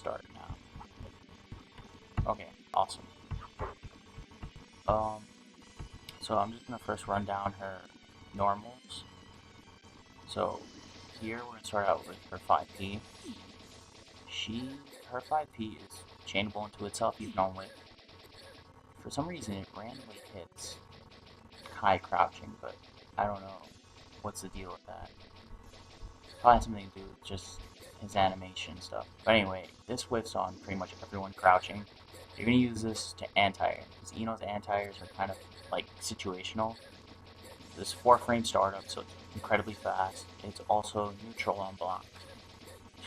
start now. Okay, awesome. So I'm just gonna first run down her normals. So here we're gonna start out with her 5P. Her 5P is chainable into itself even on whip. For some reason it randomly hits high crouching, but I don't know what's the deal with that. Probably has something to do with just his animation stuff. But anyway, this whiffs on pretty much everyone crouching. You're gonna use this to anti-air, because Eno's anti-airs are kind of like situational. This 4-frame startup, so it's incredibly fast. It's also neutral on block.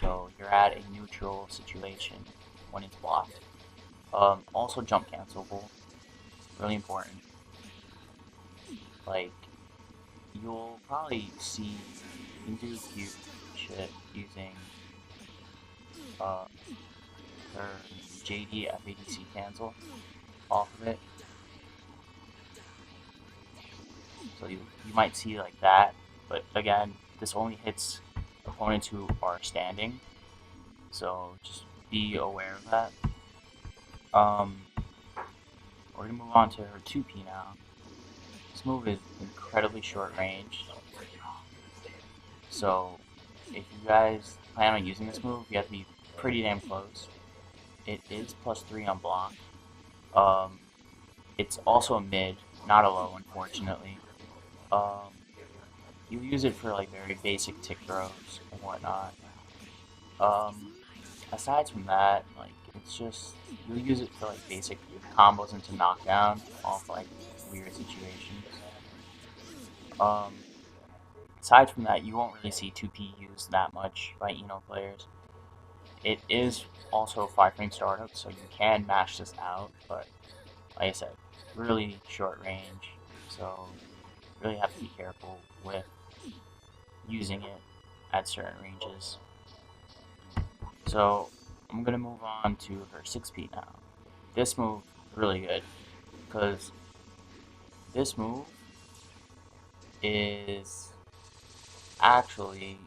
So you're at a neutral situation when it's blocked. Also jump cancelable, really important. Like, you'll probably see you can do cute shit using her JD FADC cancel off of it. So you might see like that, but again, this only hits opponents who are standing. So just be aware of that. We're gonna move on to her 2P now. This move is incredibly short range. So if you guys plan on using this move, you have to be pretty damn close. It is +3 on block. It's also a mid, not a low, unfortunately. You use it for like very basic tick throws and whatnot. Aside from that, like it's just you'll use it for like basic combos into knockdown off like weird situations. Aside from that, you won't really see 2P used that much by Eno players. It is also a 5-frame startup, so you can mash this out, but like I said, really short range, so really have to be careful with using it at certain ranges. So I'm gonna move on to her 6P now. This move is really good because this move is actually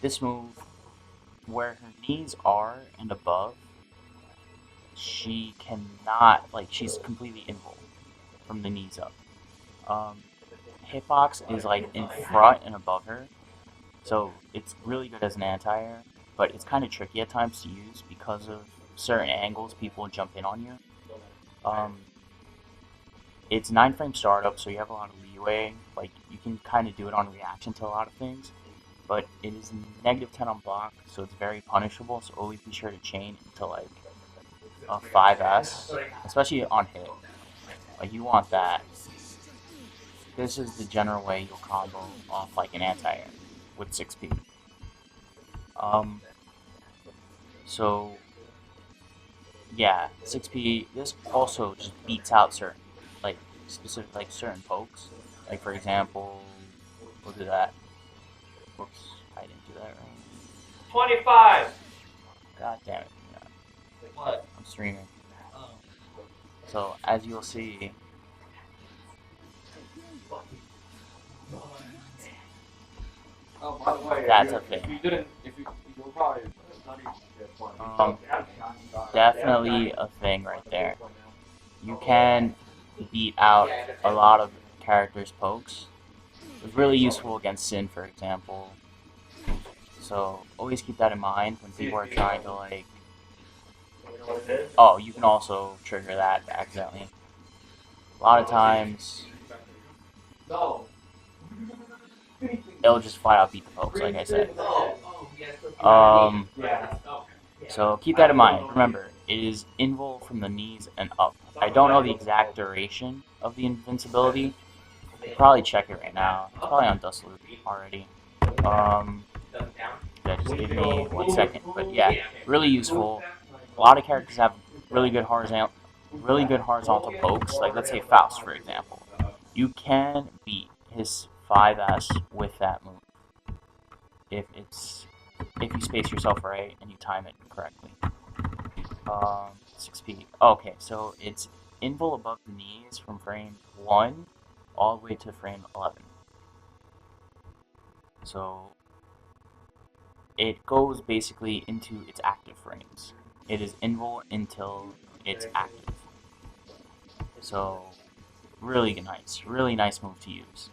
this move where her knees are and above. She cannot, like, she's completely invulnerable from the knees up. Hitbox is like in front and above her, so it's really good as an anti-air, but it's kind of tricky at times to use because of certain angles people jump in on you. It's 9-frame startup, so you have a lot of leeway. Like, you can kind of do it on reaction to a lot of things, but it is -10 on block, so it's very punishable, so always be sure to chain into like a 5S, especially on hit. Like, you want that. This is the general way you'll combo off like an anti-air with 6P. So yeah, 6P. This also just beats out certain like specific like certain pokes. Like for example, we'll do that. Whoops, I didn't do that right. 25. God damn it! What? I'm streaming. Oh. So as you'll see. Oh, by the way, that's a thing. If you were probably definitely a thing right there. You can beat out a lot of characters' pokes. It's really useful against Sin, for example. So always keep that in mind when people are trying to like. Oh, you can also trigger that accidentally. A lot of times, it'll just flat out beat the pokes, like I said. So keep that in mind. Remember, it is invul from the knees and up. I don't know the exact duration of the invincibility. I'll probably check it right now. It's probably on Dust Loop already. Yeah, just give me 1 second. But yeah, really useful. A lot of characters have really good horizontal pokes. Like let's say Faust, for example. You can beat his 5S with that move if you space yourself right and you time it correctly. 6P. Okay, so it's invul above the knees from frame 1 all the way to frame 11. So it goes basically into its active frames. It is invul until it's active. So really nice move to use.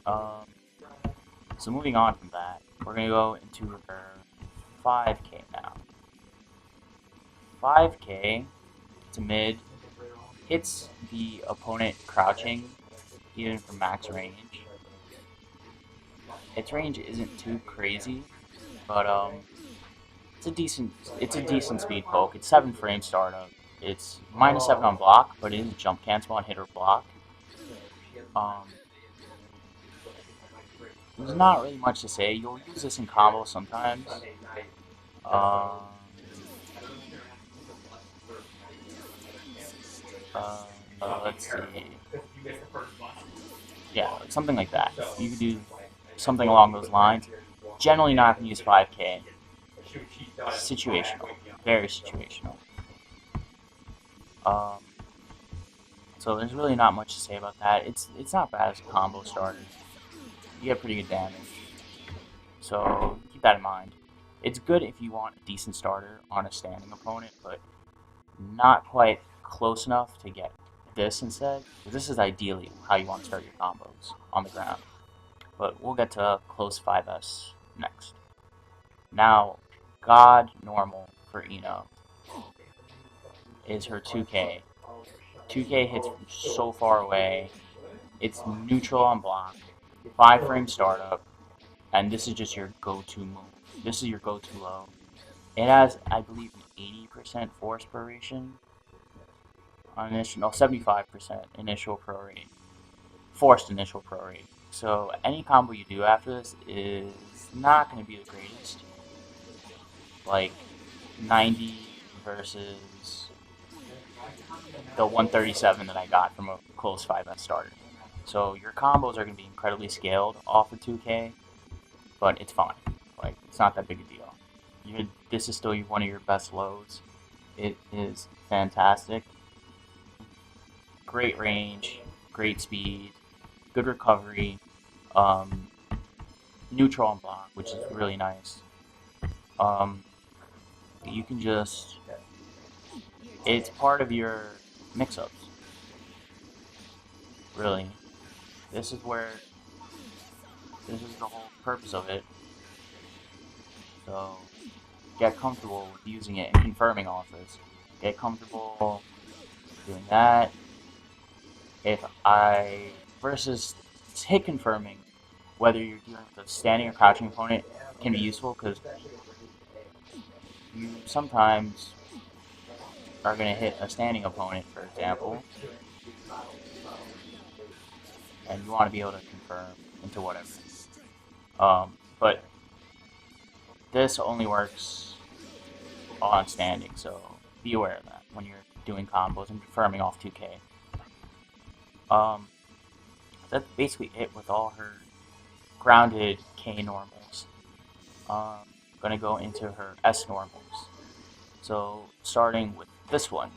Um, so moving on from that, we're gonna go into her 5K now. 5K to mid hits the opponent crouching even from max range. Its range isn't too crazy, but it's a decent speed poke. It's 7 frame startup. It's -7 on block, but it is jump cancel on hit or block. Um, there's not really much to say. You'll use this in combo sometimes. Um, let's see. Yeah, something like that. You could do something along those lines. Generally not going to use 5K. Situational. Very situational. Um, so there's really not much to say about that. It's not bad as a combo starter. You get pretty good damage. So keep that in mind. It's good if you want a decent starter on a standing opponent, but not quite close enough to get this instead. This is ideally how you want to start your combos on the ground. But we'll get to close 5S next. Now, God Normal for Eno is her 2K. 2K hits from so far away. It's neutral on block, 5 frame startup, and this is just your go-to move. This is your go-to low. It has, I believe, an 80% force pro ration on initial, no, 75% initial pro rate, forced initial pro rate. So any combo you do after this is not going to be the greatest. Like 90 versus the 137 that I got from a close 5S starter. So your combos are going to be incredibly scaled off of 2K, but it's fine. Like, it's not that big a deal. This is still one of your best lows. It is fantastic. Great range, great speed, good recovery, neutral on block, which is really nice. You can just... It's part of your mix-ups. Really. This is the whole purpose of it. So, get comfortable with using it and confirming all of this. Get comfortable doing that. Versus hit confirming, whether you're dealing with a standing or crouching opponent, can be useful because you sometimes are going to hit a standing opponent, for example, and you want to be able to confirm into whatever. But this only works on standing, so be aware of that when you're doing combos and confirming off 2K. That's basically it with all her grounded K normals. Gonna go into her S normals. So starting with this one.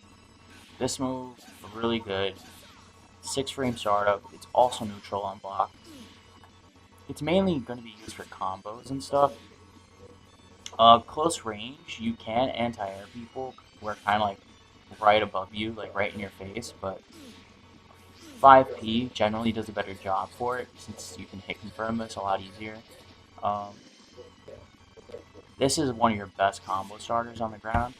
This move, really good. 6 frame startup. It's also neutral on block. It's mainly going to be used for combos and stuff. Close range, you can anti-air people who are kind of like right above you, like right in your face, but 5P generally does a better job for it since you can hit confirm this a lot easier. This is one of your best combo starters on the ground.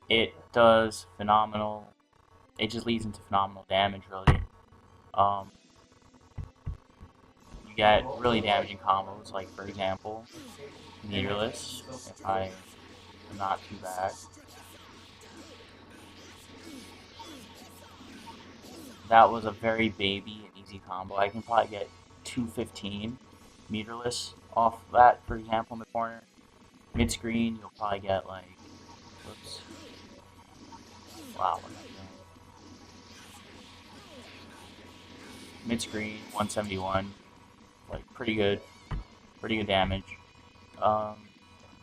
It does phenomenal. It just leads into phenomenal damage, really. You get really damaging combos, like for example, meterless. If I am not too bad. That was a very baby and easy combo. I can probably get 215 meterless off that, for example, in the corner. Mid screen, you'll probably get like, whoops. Wow, what am I doing? Mid screen, 171, like pretty good damage.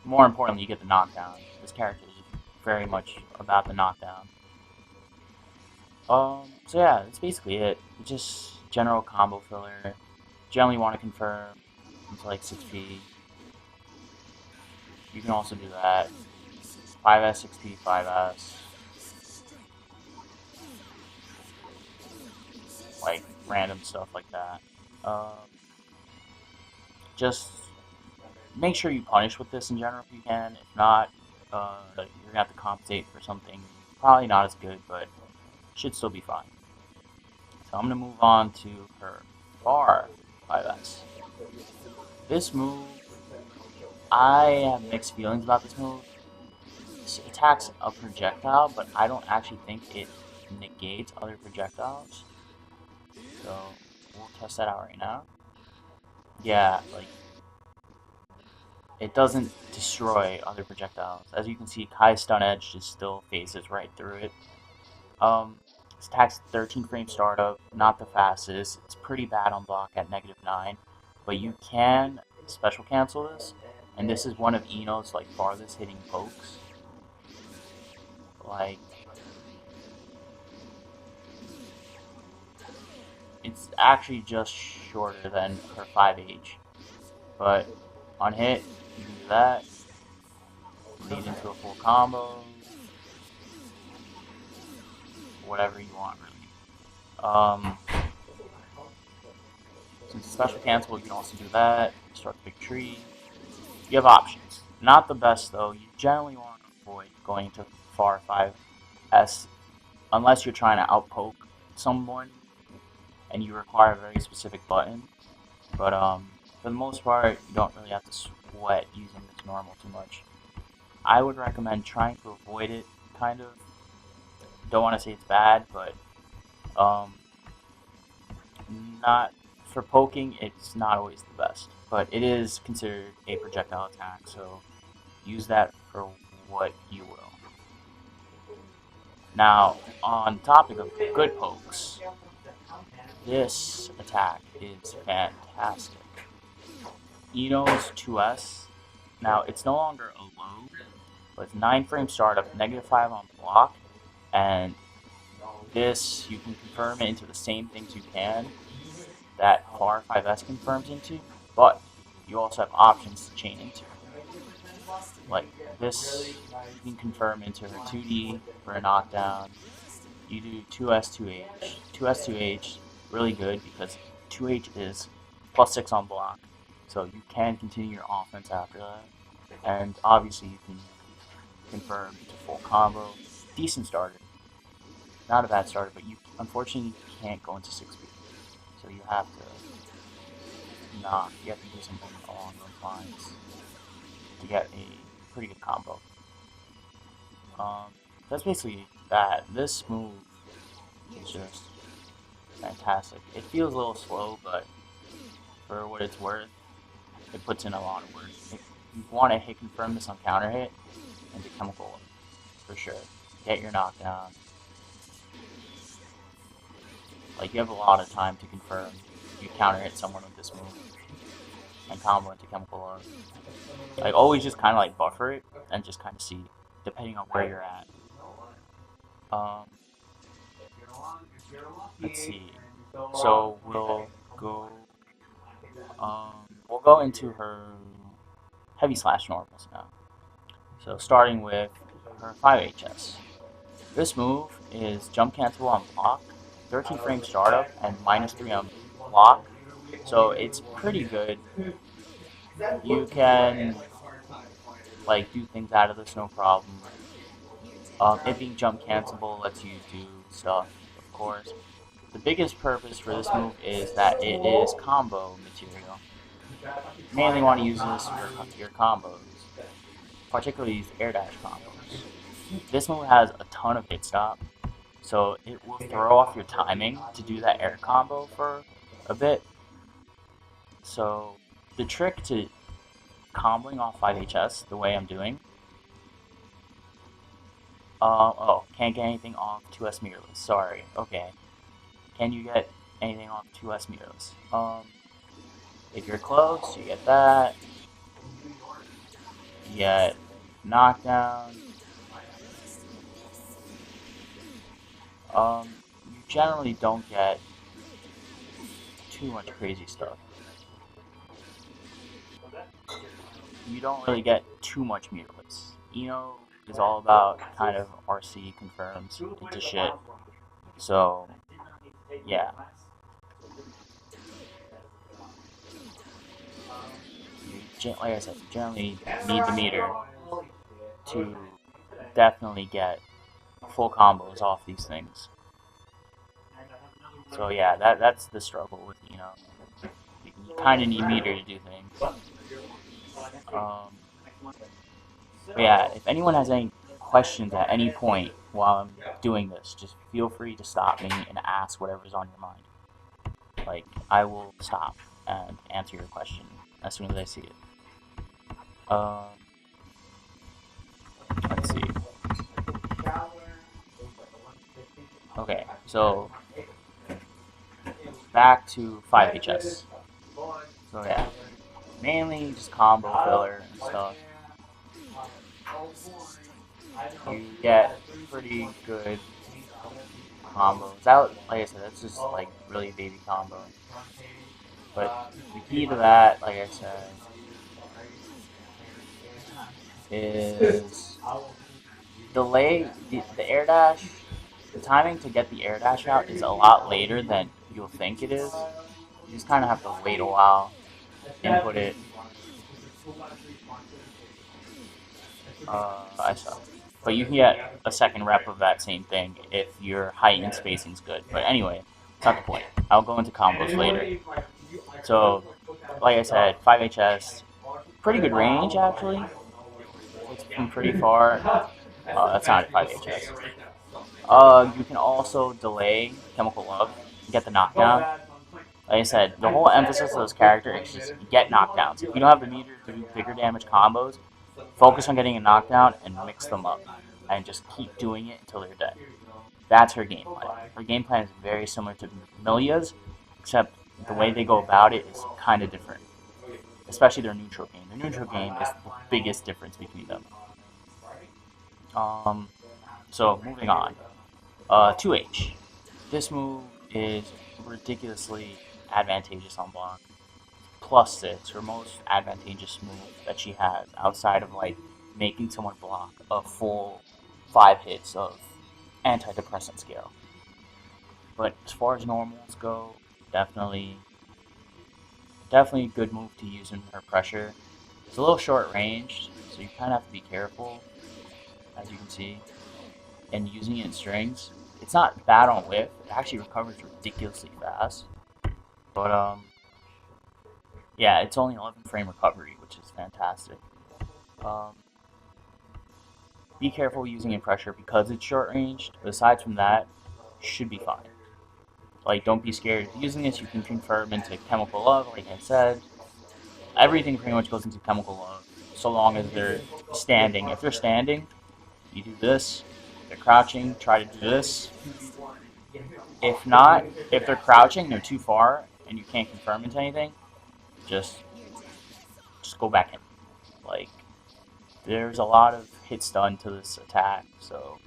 More importantly, you get the knockdown. This character is very much about the knockdown. So yeah, that's basically it. Just general combo filler. Generally want to confirm. into like 6p. You can also do that. 5s, 6p, 5s. Like random stuff like that. Just make sure you punish with this in general if you can. If not, you're gonna have to compensate for something probably not as good, but should still be fine. So I'm gonna move on to her bar 5s. This move, I have mixed feelings about this move. It attacks a projectile, but I don't actually think it negates other projectiles. So we'll test that out right now. Yeah, like it doesn't destroy other projectiles. As you can see, Kai's stun edge just still phases right through it. This attacks 13 frame startup, not the fastest. It's pretty bad on block at -9, but you can special cancel this, and this is one of Eno's like farthest hitting pokes. Like it's actually just shorter than her 5H, but on hit you can do that, lead into a full combo, whatever you want really. Since it's special cancel, you can also do that. Start the big tree. You have options. Not the best though. You generally want to avoid going to far 5S unless you're trying to outpoke someone and you require a very specific button. But for the most part, you don't really have to sweat using this normal too much. I would recommend trying to avoid it, kind of. Don't want to say it's bad, but not for poking. It's not always the best, but it is considered a projectile attack, so use that for what you will. Now, on topic of good pokes, this attack is fantastic. Eno's 2S. Now, it's no longer a low, but it's 9 frame startup, -5 on block, and this you can confirm it into the same things you can that FAR 5S confirms into, but you also have options to chain into. Like this, you can confirm into her 2D for a knockdown. You do 2S, 2H. 2S, 2H, really good because 2H is +6 on block, so you can continue your offense after that. And obviously you can confirm into full combo. Decent starter. Not a bad starter, but you unfortunately can't go into 6B. So you have to do something along those lines to get a pretty good combo. That's basically that. This move is just fantastic. It feels a little slow, but for what it's worth, it puts in a lot of work. If you want to hit confirm this on counter hit, and the chemical for sure. Get your knockdown. Like you have a lot of time to confirm you counter hit someone with this move and combo into chemical orb. Like always just kinda like buffer it and just kinda see depending on where you're at. Let's see. So we'll go into her heavy slash normals now. So starting with her 5HS. This move is jump cancel on block, 13 frame startup, and -3 on block. So it's pretty good. You can like do things out of this no problem. It being jump cancelable lets you do stuff, of course. The biggest purpose for this move is that it is combo material. You mainly want to use this for your combos, particularly these air dash combos. This move has a ton of hit stop, so it will throw off your timing to do that air combo for a bit. So the trick to comboing off 5HS the way I'm doing, can't get anything off 2S mirrorless, sorry, okay. Can you get anything off 2S mirrorless? If you're close, you get that. You get knockdown. You generally don't get too much crazy stuff. you don't really get too much meter hits. Eno is all about kind of RC confirms into shit. So, yeah. Like I said, you generally need the meter to definitely get full combos off these things. So yeah, that's the struggle with you kind of need meter to do things. But yeah, if anyone has any questions at any point while I'm doing this, just feel free to stop me and ask whatever's on your mind. Like, I will stop and answer your question as soon as I see it. Let's see. Okay, so back to 5HS. So yeah, mainly just combo filler and stuff. You get pretty good combos. That, like I said, that's just like really baby combo. But the key to that, like I said, is the air dash. The timing to get the air dash out is a lot later than you'll think it is. You just kind of have to wait a while, input it. I suck. But you can get a second rep of that same thing if your height and spacing's good. But anyway, that's not the point. I'll go into combos later. So, like I said, 5HS, pretty good range actually. It's from pretty far. That's not 5HS. You can also delay Chemical Love, get the knockdown. Like I said, the whole emphasis of this character is just get knockdowns. If you don't have the meter to do bigger damage combos, focus on getting a knockdown and mix them up. And just keep doing it until they're dead. That's her game plan. Her game plan is very similar to Milia's, except the way they go about it is kind of different. Especially their neutral game. Their neutral game is the biggest difference between them. So, moving on. 2H. This move is ridiculously advantageous on block. +6, her most advantageous move that she has, outside of like making someone block a full 5 hits of antidepressant scale. But as far as normals go, definitely a good move to use in her pressure. It's a little short ranged, so you kind of have to be careful, as you can see. And using it in strings, it's not bad on whiff. It actually recovers ridiculously fast. But yeah, it's only 11 frame recovery, which is fantastic. Be careful using in pressure because it's short ranged. But aside from that, should be fine. Like, don't be scared of using this. You can confirm into Chemical Love, like I said. Everything pretty much goes into Chemical Love, so long as they're standing. If they're standing, you do this. If they're crouching, try to do this. If not, if they're crouching, they're too far, and you can't confirm into anything, just go back in. Like, there's a lot of hits done to this attack, so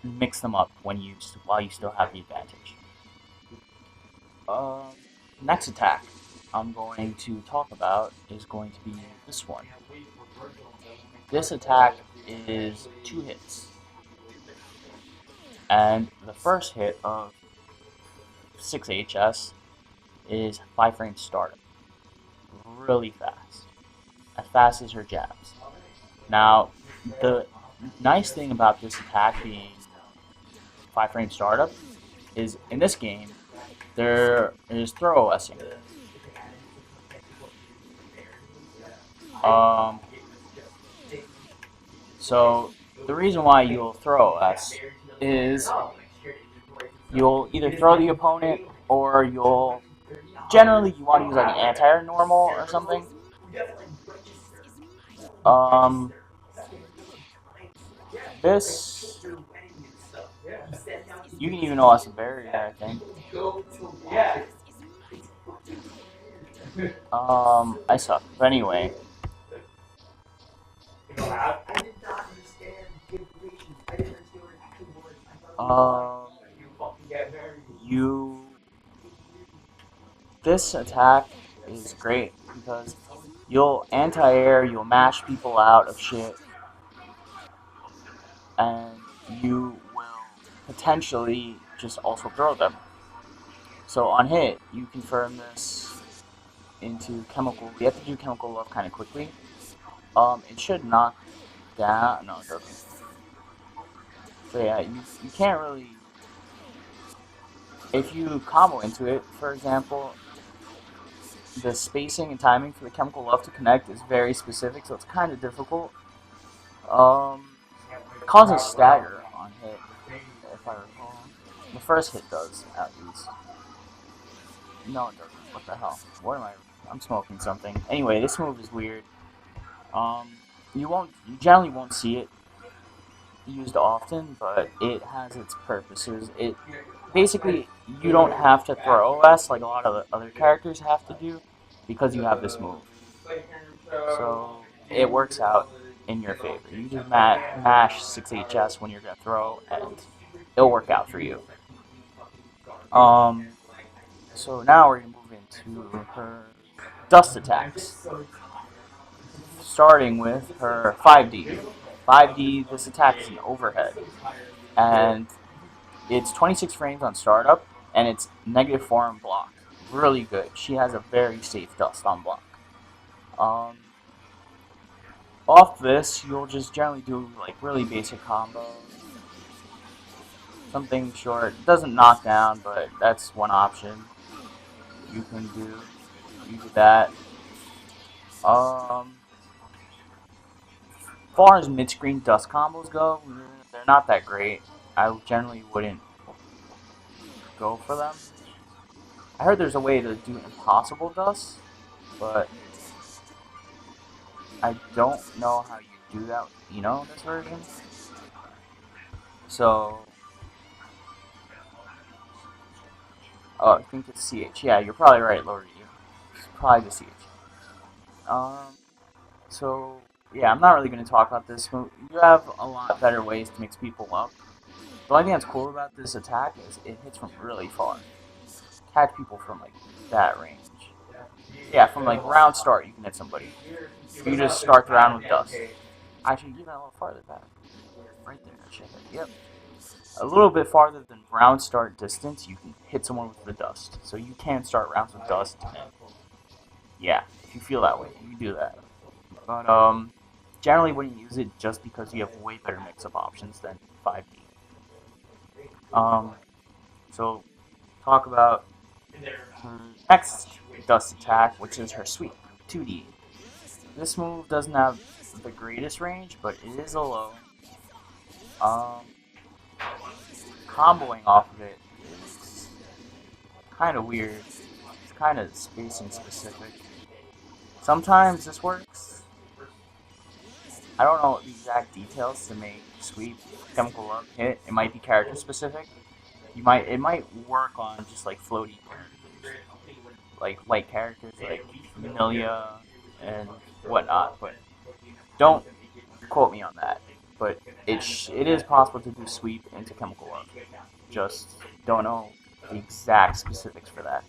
mix them up while you still have the advantage. Next attack I'm going to talk about is going to be this one. This attack is 2 hits. And the first hit of 6HS is 5 frame startup. Really fast. As fast as her jabs. Now, the nice thing about this attack being 5 frame startup is in this game, there is throw OSing. So the reason why you'll throw OS is you'll either throw the opponent or you'll generally you want to use like an anti-normal or something. This you can even OS a barrier, I think. I suck. But anyway. This attack is great because You'll anti-air, you'll mash people out of shit, and you will potentially just also throw them. So on hit, you confirm this into chemical. We have to do chemical love kind of quickly. It should knock down. No, it doesn't. So yeah, you can't really. If you combo into it, for example, the spacing and timing for the chemical love to connect is very specific, so it's kind of difficult. It causes stagger on hit, if I recall. The first hit does, at least. No, it doesn't. What the hell? What am I? I'm smoking something. Anyway, this move is weird. You generally won't see it used often, but it has its purposes. It basically, you don't have to throw OS like a lot of the other characters have to do because you have this move. So it works out in your favor. You just mash 6HS when you're gonna throw, and it'll work out for you. So now we're gonna move into her dust attacks, starting with her 5D. 5D, this attack is an overhead, and it's 26 frames on startup, and it's -4 on block. Really good. She has a very safe dust on block. Off this, you'll just generally do like really basic combos. Something short. Doesn't knock down, but that's one option you can do. You do that. Far as mid-screen dust combos go, they're not that great. I generally wouldn't go for them. I heard there's a way to do impossible dust, but I don't know how you do that with this version. So, oh, I think it's CH. Yeah, you're probably right, Lord. It's probably the CH. So yeah, I'm not really going to talk about this. You have a lot better ways to mix people up. The only thing that's cool about this attack is it hits from really far. Catch people from like that range. Yeah, from like round start you can hit somebody. You just start the round with dust. Actually, even a little farther back. Right there, I should hit. Yep. A little bit farther than round start distance, you can hit someone with the dust. So you can start rounds with dust. Yeah, if you feel that way, you do that. But generally wouldn't use it just because you have way better mix-up options than 5D. So talk about her next dust attack, which is her sweep, 2D. This move doesn't have the greatest range, but it is a low. Comboing off of it is kind of weird. It's kind of spacing specific. Sometimes this works. I don't know the exact details to make sweep chemical up hit. It might be character specific. It might work on just like floaty characters, like light characters like Amelia and whatnot. But don't quote me on that. But it is possible to do sweep into chemical up. Just don't know the exact specifics for that.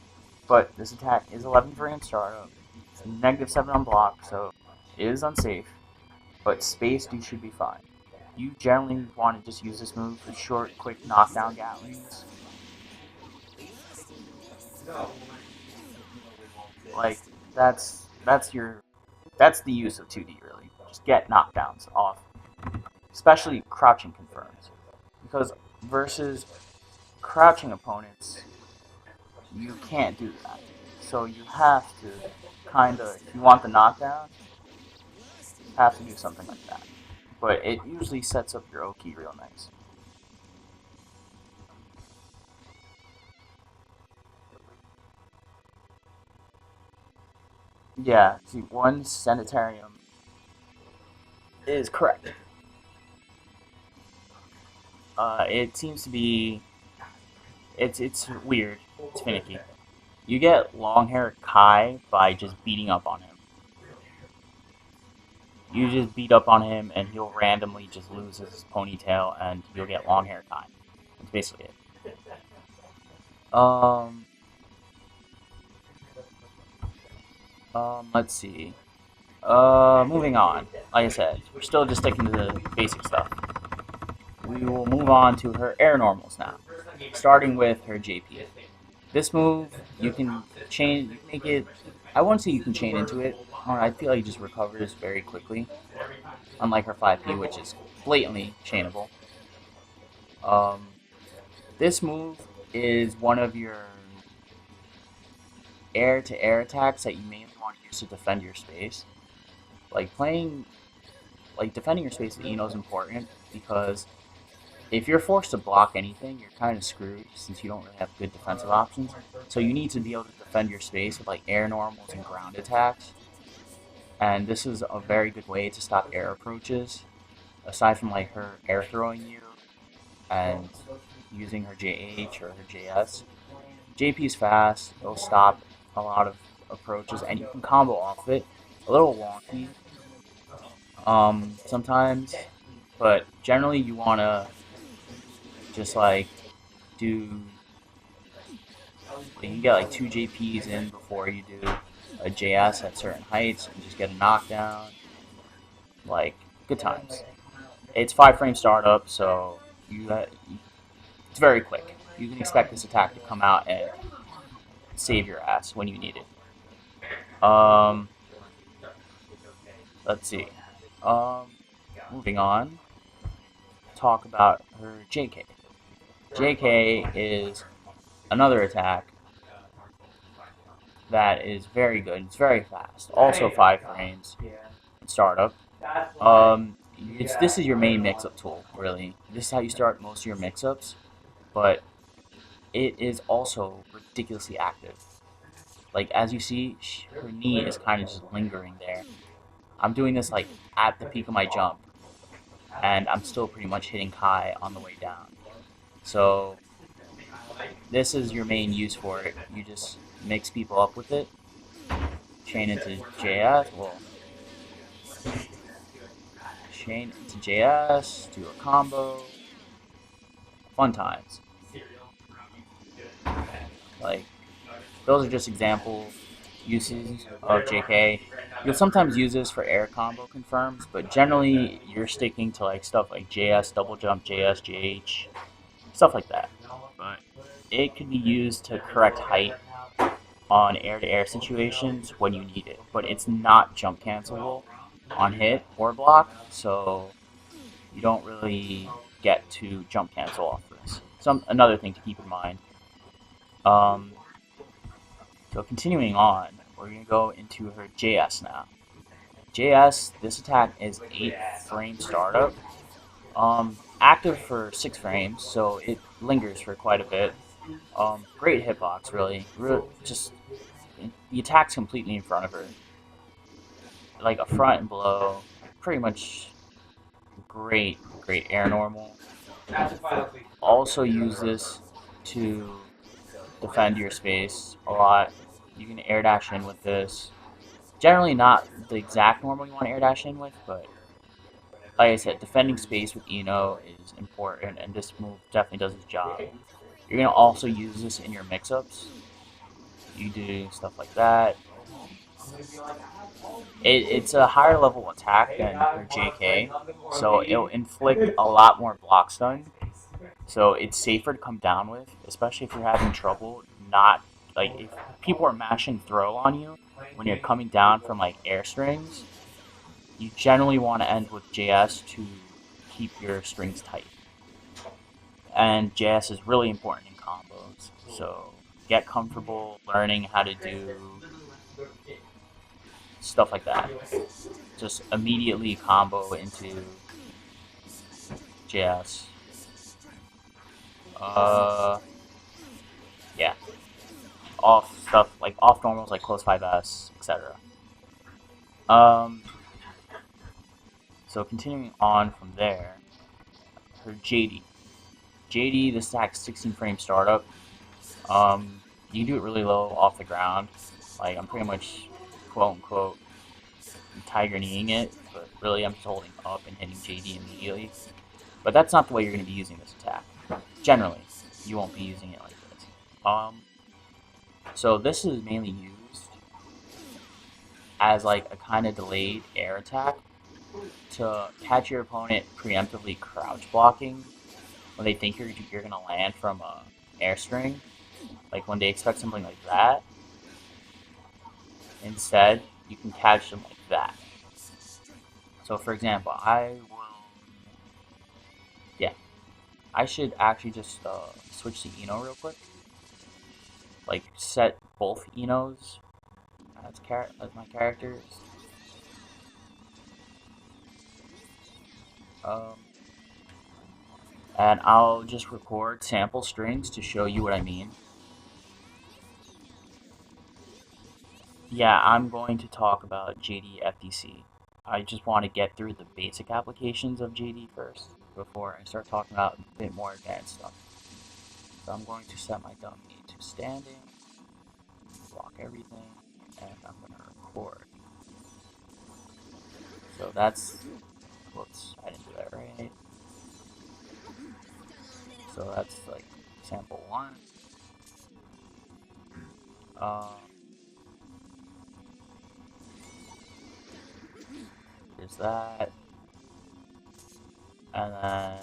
But this attack is 11 frame startup. It's -7 on block, so it is unsafe. But spaced, you should be fine. You generally want to just use this move for short, quick knockdown gatlings. Like that's the use of 2D really. Just get knockdowns off, especially crouching confirms, because versus crouching opponents, you can't do that. So you have to if you want the knockdown, have to do something like that. But it usually sets up your Oki real nice. Yeah, see, one sanitarium is correct. It seems to be it's weird. It's finicky. You get long hair Kai by just beating up on him. You just beat up on him, and he'll randomly just lose his ponytail, and you'll get long hair Kai. That's basically it. Let's see. Moving on. Like I said, we're still just sticking to the basic stuff. We will move on to her air normals now, starting with her JP. This move, you can chain, you can make it. I won't say you can chain into it. I feel like it just recovers very quickly, unlike her 5P, which is blatantly chainable. Um, this move is one of your air-to-air attacks that you mainly want to use to defend your space. Defending your space with Eno is important because if you're forced to block anything, you're kind of screwed since you don't really have good defensive options. So you need to be able to defend your space with like air normals and ground attacks. And this is a very good way to stop air approaches, aside from like her air throwing you and using her JH or her JS. JP is fast, it'll stop a lot of approaches, and you can combo off it. A little wonky sometimes, but generally you want to just like do, you can get like 2 JPs in before you do a JS at certain heights and just get a knockdown. Like, good times. It's 5-frame startup, so it's very quick. You can expect this attack to come out and save your ass when you need it. Let's see. Moving on. Talk about her JK. JK is another attack that is very good. It's very fast. Also 5 frames in startup. This is your main mix-up tool, really. This is how you start most of your mix-ups, but it is also ridiculously active. Like, as you see, her knee is kind of just lingering there. I'm doing this, like, at the peak of my jump, and I'm still pretty much hitting Kai on the way down. So, this is your main use for it. You just mix people up with it, chain into JS, chain into JS, do a combo, fun times. Like, those are just example uses of JK. You'll sometimes use this for air combo confirms, but generally you're sticking to like stuff like JS, double jump, JS, JH, stuff like that. But it can be used to correct height on air-to-air situations when you need it, but it's not jump cancelable on hit or block, so you don't really get to jump cancel off this. Another thing to keep in mind. So continuing on, we're going to go into her JS now. JS, this attack is 8-frame startup. Active for 6 frames, so it lingers for quite a bit. Great hitbox, really. The attack's completely in front of her. Like a front and below. Pretty much great air normal. Also use this to defend your space a lot. You can air dash in with this. Generally not the exact normal you want to air dash in with, but like I said, defending space with Eno is important, and this move definitely does its job. You're going to also use this in your mix-ups. You do stuff like that. It's a higher level attack than your JK, so it'll inflict a lot more block stun. So it's safer to come down with, especially if you're having trouble not, like, if people are mashing throw on you when you're coming down from like air strings, you generally want to end with JS to keep your strings tight. And JS is really important in combos, so get comfortable learning how to do stuff like that. Just immediately combo into JS. Yeah. Off stuff, like off normals like close 5S, etc. So continuing on from there, her JD. JD, this attack's 16-frame startup. You can do it really low off the ground. Like, I'm pretty much, quote-unquote, tiger kneeing it, but really I'm just holding up and hitting JD immediately. But that's not the way you're going to be using this attack. Generally, you won't be using it like this. So this is mainly used as like a kind of delayed air attack to catch your opponent preemptively crouch blocking when they think you're gonna land from a air string, like when they expect something like that. Instead, you can catch them like that. So for example, I should actually just switch to Eno real quick. Like set both Enos as my characters. Um, and I'll just record sample strings to show you what I mean. Yeah, I'm going to talk about JD FDC. I just want to get through the basic applications of JD first before I start talking about a bit more advanced stuff. So I'm going to set my dummy to standing, block everything, and I'm going to record. So that's, whoops, I didn't do that right. So that's like sample 1. There's that. And then,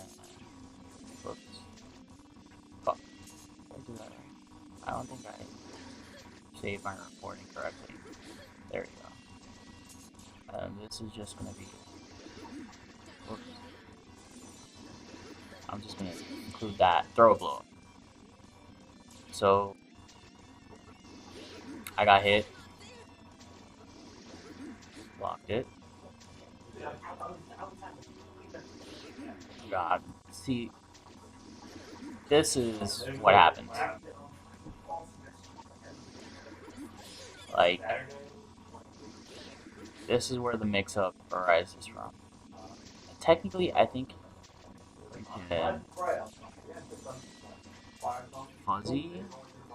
whoops. Fuck. Did I do that right? I don't think I saved my recording correctly. There we go. And this is just going to be, whoops. I'm just going to include that throw blow. So, I got hit. Blocked it. God. See, this is what happens. Like, this is where the mix-up arises from. Technically, I think you can fuzzy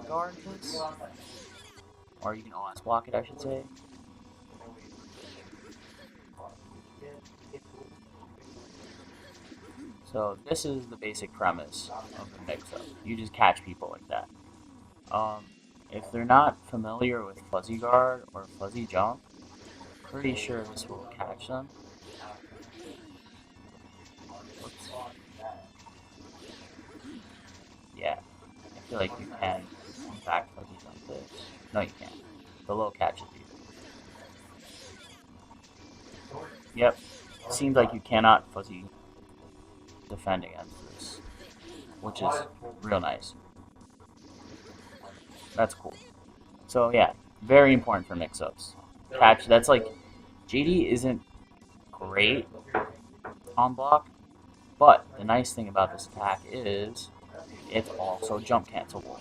guard this, or you can OS block it, I should say. So this is the basic premise of the mix-up. You just catch people like that. If they're not familiar with fuzzy guard or fuzzy jump, pretty sure this will catch them. Oops. Yeah, I feel like you can, in fact, fuzzy jump this. No, you can't. The low catches you. Yep, seems like you cannot fuzzy defend against this, which is real nice. That's cool. So yeah, very important for mix-ups. Catch, that's like, JD isn't great on block, but the nice thing about this attack is it's also jump cancelable.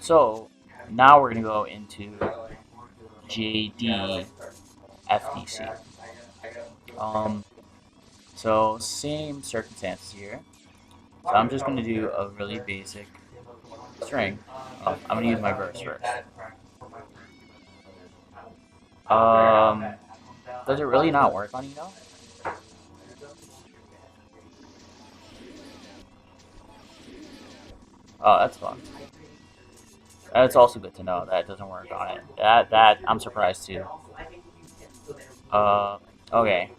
So now we're going to go into JD FDC. So same circumstances here. So I'm just going to do a really basic string. I'm going to use my verse first. Does it really not work on Eno? Oh, that's fun. That's also good to know that it doesn't work on it. That I'm surprised too. Okay.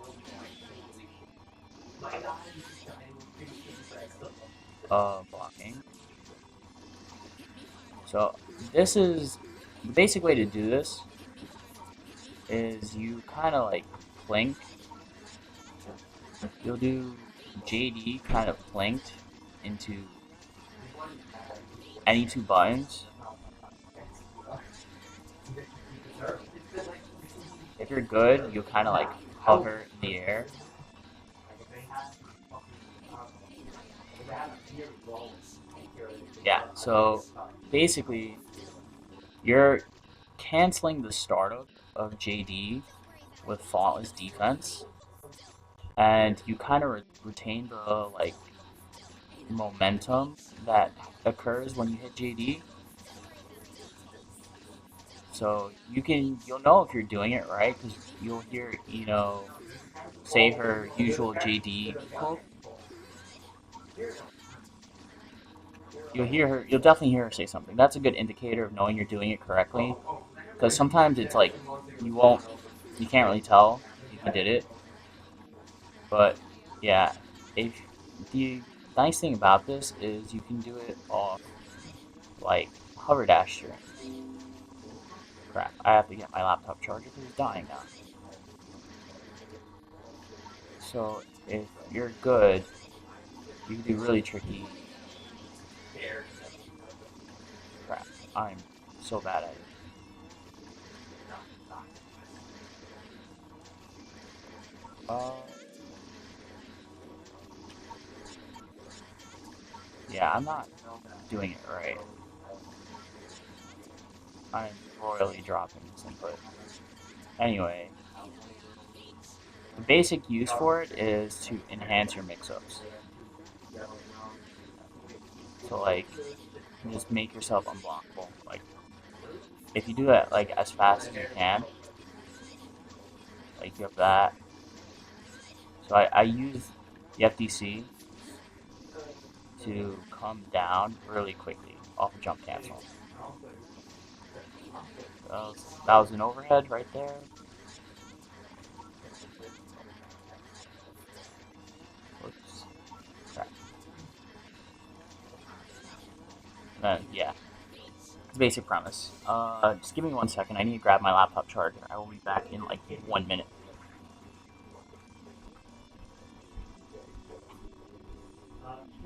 Blocking. So this is the basic way to do this is you kind of like plink. You'll do JD kind of plinked into any two buttons. If you're good, you'll kind of like hover in the air. Yeah, so basically, you're canceling the startup of JD with faultless defense, and you kind of retain the like momentum that occurs when you hit JD. So you'll know if you're doing it right because you'll hear say her usual JD quote. You'll definitely hear her say something. That's a good indicator of knowing you're doing it correctly. Because sometimes it's like, you won't you can't really tell if you did it. But yeah, if the nice thing about this is you can do it off like Hoverdash strings. Crap, I have to get my laptop charger because it's dying now. So if you're good, you can do really tricky. Crap, I'm so bad at it. Uh, yeah, I'm not doing it right. I'm royally dropping this input. Anyway, the basic use for it is to enhance your mix-ups. So like, just make yourself unblockable. Like, if you do that like as fast as you can, like you have that. So I use the FDC to come down really quickly off a jump cancel. That was an overhead right there. Whoops. Crap. Yeah. It's basic premise. Just give me 1 second. I need to grab my laptop charger. I will be back in like 1 minute.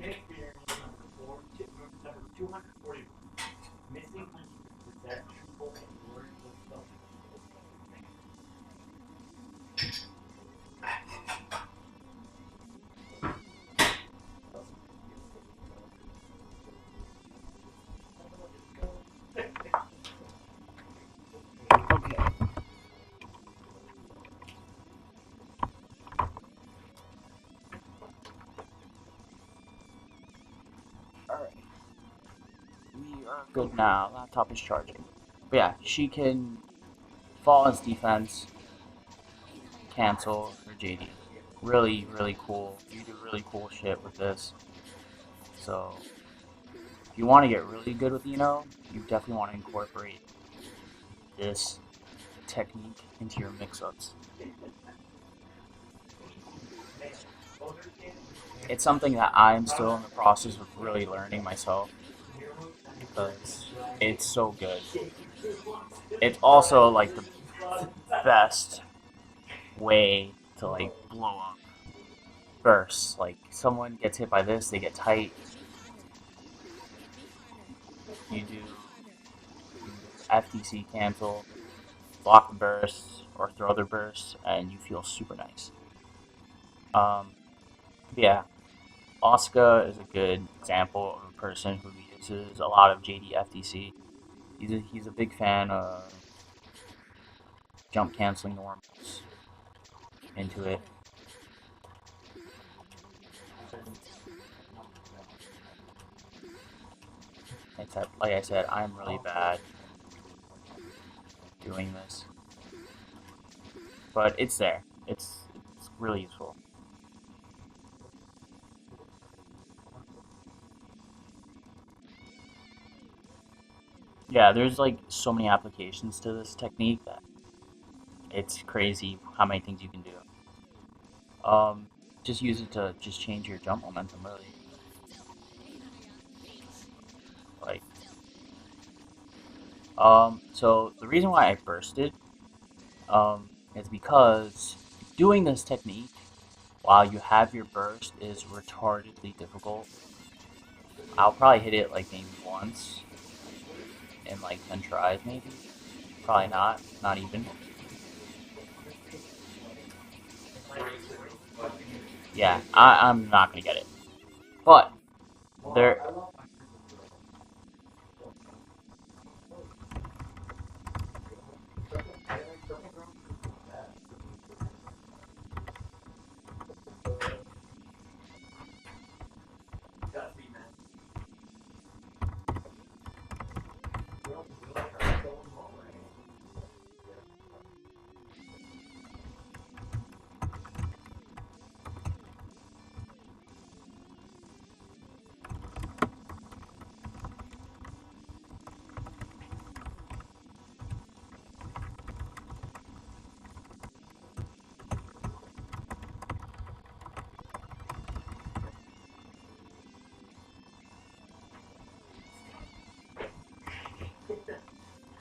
Okay. Alright. We are good now. Laptop is charging. But yeah, she can fall as defense, cancel, or JD. Really, really cool. You do really cool shit with this. So, if you want to get really good with Eno, you definitely want to incorporate this technique into your mix-ups. It's something that I'm still in the process of really learning myself because it's so good. It's also like the best way to like blow up bursts. Like someone gets hit by this, they get tight. You do FTC cancel, block the bursts, or throw the bursts, and you feel super nice. Yeah, Oscar is a good example of a person who uses a lot of JD FTC. He's a big fan of jump canceling normals into it. Except, like I said, I'm really bad doing this, but it's there. It's really useful. Yeah, there's like so many applications to this technique that it's crazy how many things you can do. Um, just use it to just change your jump momentum, really. Like, so the reason why I bursted, is because doing this technique while you have your burst is retardedly difficult. I'll probably hit it like maybe once in like 10 tries, maybe. Probably not even. Yeah, I'm not gonna get it. But there,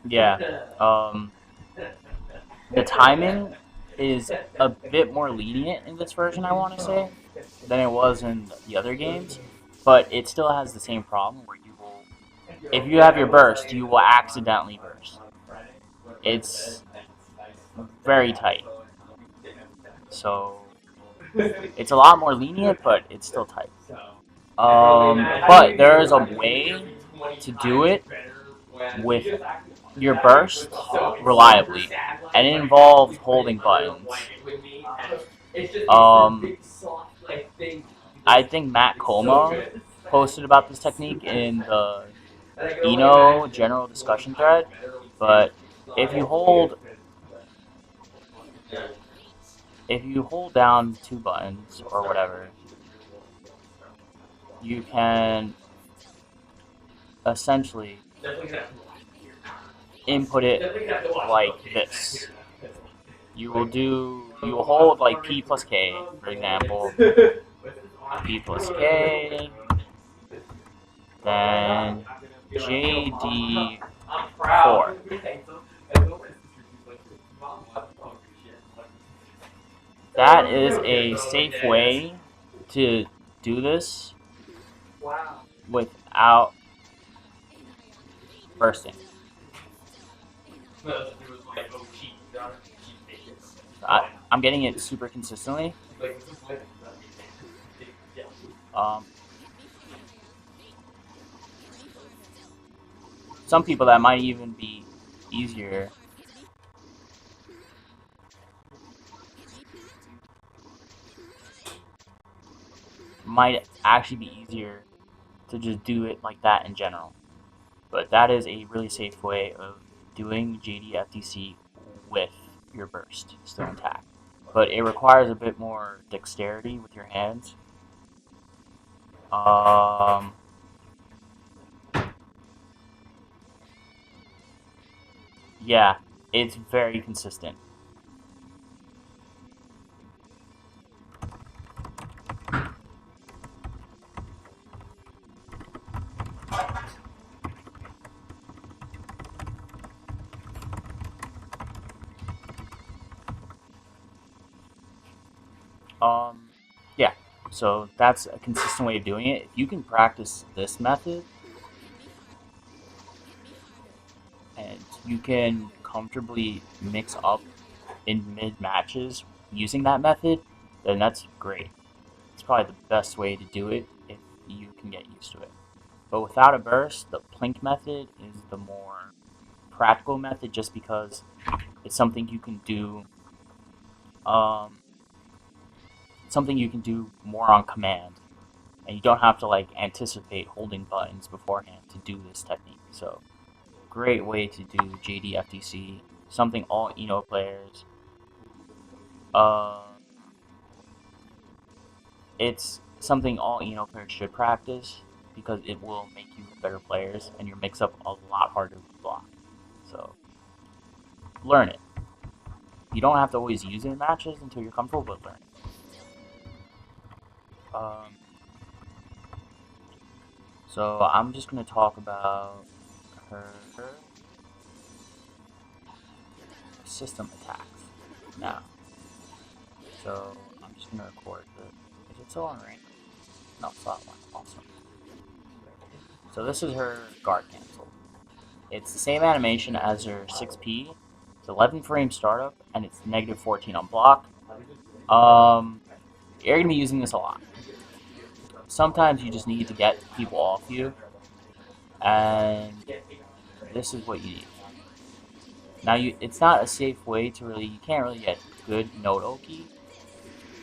Yeah. The timing is a bit more lenient in this version, I want to say, than it was in the other games, but it still has the same problem where you will, if you have your burst, you will accidentally burst. It's very tight. So it's a lot more lenient, but it's still tight. But there is a way to do it with your burst reliably, and it involves holding buttons. Um, I think Matt Coma posted about this technique in the Eno general discussion thread, but if you hold down two buttons or whatever, you can essentially input it like this. You will hold like P plus K, for example, P plus K, then JD4. That is a safe way to do this without bursting. I'm getting it super consistently. Some people that might even be easier. Might actually be easier to just do it like that in general. But that is a really safe way of doing JDFDC with your burst still intact. But it requires a bit more dexterity with your hands. Yeah, it's very consistent. Yeah, so that's a consistent way of doing it. If you can practice this method, and you can comfortably mix up in mid matches using that method, then that's great. It's probably the best way to do it if you can get used to it. But without a burst, the plink method is the more practical method just because it's something you can do something you can do more on command, and you don't have to like anticipate holding buttons beforehand to do this technique. So great way to do JDFDC, something all Eno players. It's something all Eno players should practice because it will make you better players and your mix-up a lot harder to block. So learn it. You don't have to always use it in matches until you're comfortable, but learn it. So I'm just going to talk about her system attacks now. So I'm just going to record the... Is it still on rank? No, it's not one. Awesome. So this is her guard cancel. It's the same animation as her 6P. It's 11 frame startup, and it's negative 14 on block. You're going to be using this a lot. Sometimes you just need to get people off you, and this is what you need. Now, it's not a safe way to really... You can't really get good node Oki.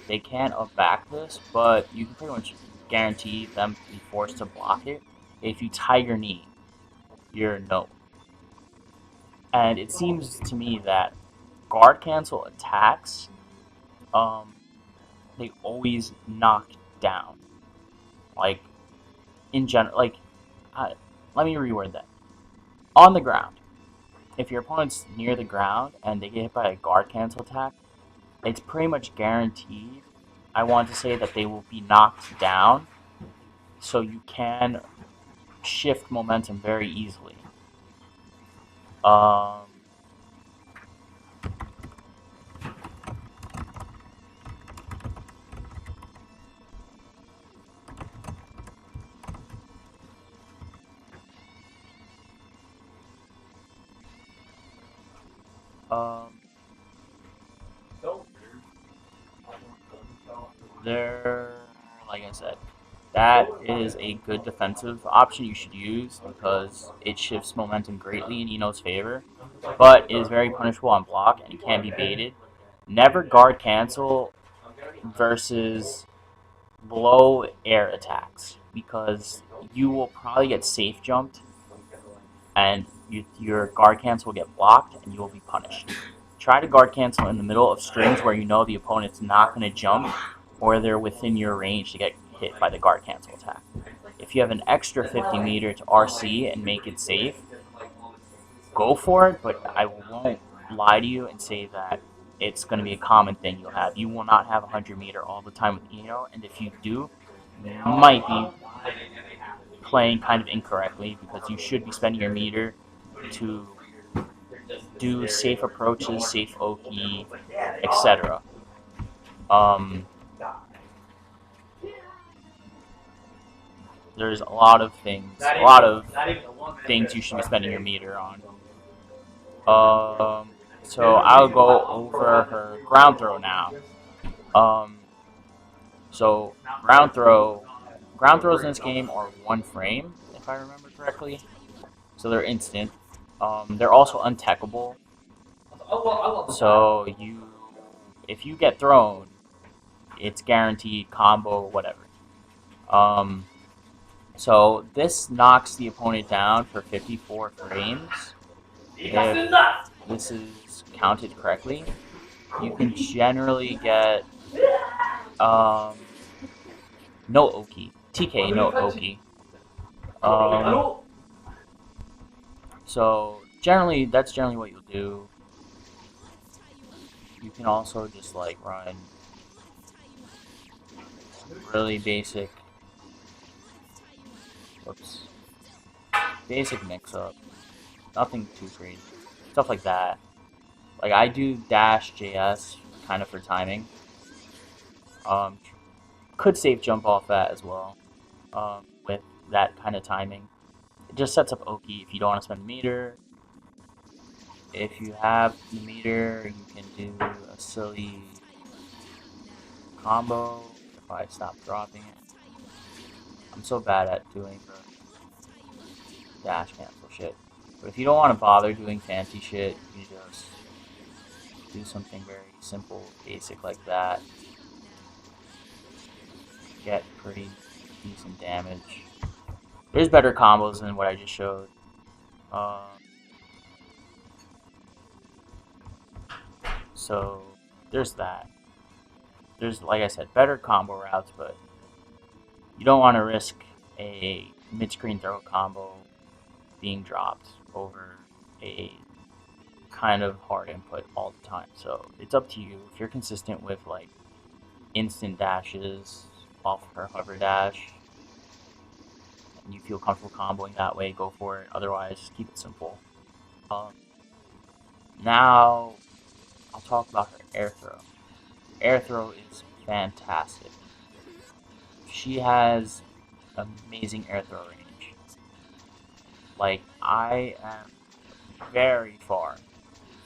They can up back this, but you can pretty much guarantee them to be forced to block it if you tiger knee your node. And it seems to me that guard cancel attacks, they always knock down. Like, in general, like, let me reword that. On the ground, if your opponent's near the ground and they get hit by a guard cancel attack, it's pretty much guaranteed, I want to say, that they will be knocked down, so you can shift momentum very easily. Um, um, there, like I said, that is a good defensive option you should use because it shifts momentum greatly in Eno's favor, but is very punishable on block and can be baited. Never guard cancel versus low air attacks because you will probably get safe jumped and your guard cancel will get blocked and you will be punished. Try to guard cancel in the middle of strings where you know the opponent's not going to jump or they're within your range to get hit by the guard cancel attack. If you have an extra 50 meter to RC and make it safe, go for it, but I won't lie to you and say that it's going to be a common thing you'll have. You will not have 100 meter all the time with Eno, and if you do, you might be playing kind of incorrectly because you should be spending your meter to do safe approaches, safe Oki, etc. There's a lot of things you should be spending your meter on. So I'll go over her ground throw now. So ground throws in this game are one frame, if I remember correctly. So they're instant. They're also untechable. So if you get thrown, it's guaranteed combo, whatever. So this knocks the opponent down for 54 frames. If this is counted correctly, you can generally get no Oki. TK, no Oki. So that's generally what you'll do. You can also just like run really basic mix-up. Nothing too crazy. Stuff like that. Like I do dash JS kind of for timing. Could safe jump off that as well. With that kind of timing. It just sets up Oki if you don't want to spend the meter. If you have the meter, you can do a silly combo if I stop dropping it. I'm so bad at doing the dash cancel shit. But if you don't want to bother doing fancy shit, you just do something very simple, basic like that. Get pretty decent damage. There's better combos than what I just showed. So there's that. There's, like I said, better combo routes, but you don't want to risk a mid-screen throw combo being dropped over a kind of hard input all the time. So it's up to you. If you're consistent with like instant dashes off her Hoverdash and you feel comfortable comboing that way, go for it. Otherwise, just keep it simple. Now I'll talk about her air throw. Air throw is fantastic. She has amazing air throw range. Like, I am very far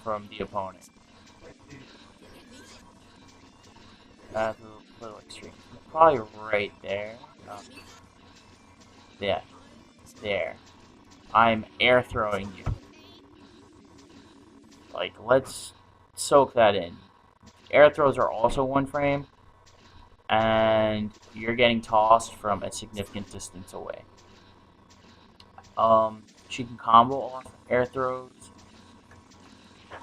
from the opponent. That's a little extreme. Probably right there. Yeah, there. I'm air throwing you. Like, let's soak that in. Air throws are also one frame, and you're getting tossed from a significant distance away. She can combo off air throws.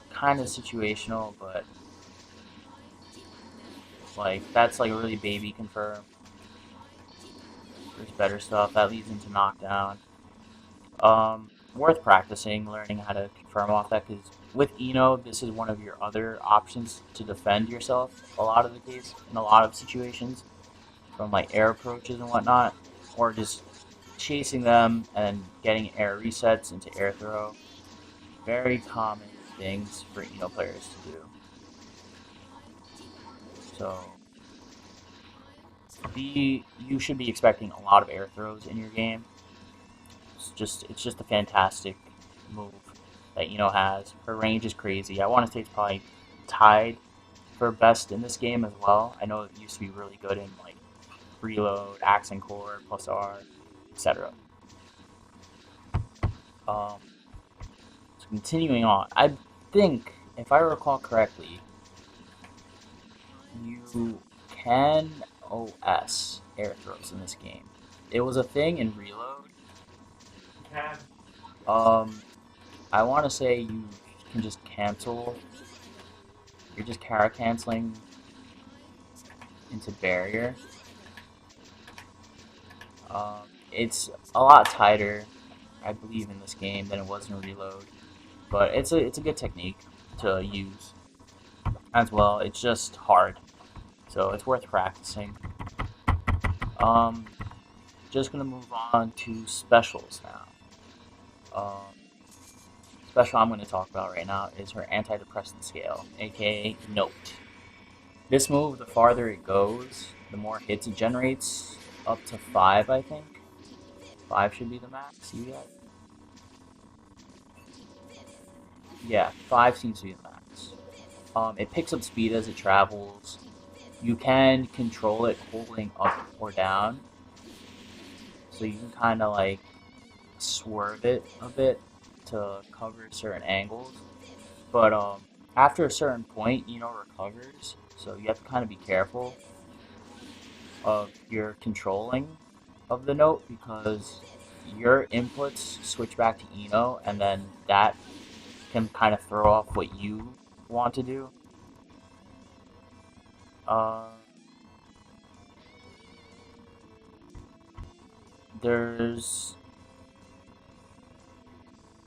Kind of situational, but like that's like really baby confirmed. There's better stuff that leads into knockdown. Worth practicing, learning how to confirm off that, because with Eno, this is one of your other options to defend yourself a lot of the case, in a lot of situations, from like air approaches and whatnot, or just chasing them and getting air resets into air throw. very common things for players to do. So you should be expecting a lot of air throws in your game. It's just a fantastic move that has. Her range is crazy. I want to say it's probably tied for best in this game as well. I know it used to be really good in like reload, accent core, plus R, etc. Um, so continuing on, I think if I recall correctly, you can OS air throws in this game. It was a thing in reload. Can. I want to say you can just cancel. You're just cara canceling into barrier. It's a lot tighter, I believe, in this game than it was in reload, but it's a good technique to use as well. It's just hard, so it's worth practicing. Um, just gonna move on to specials now. Special I'm going to talk about right now is her antidepressant scale, aka Note. This move, the farther it goes, the more hits it generates, up to 5, I think. 5 should be the max you get. Yeah, 5 seems to be the max. It picks up speed as it travels. You can control it holding up or down. So you can kind of like swerve it a bit to cover certain angles. But after a certain point, recovers. So you have to kind of be careful of your controlling of the note because your inputs switch back to Eno, and then that can kind of throw off what you want to do. There's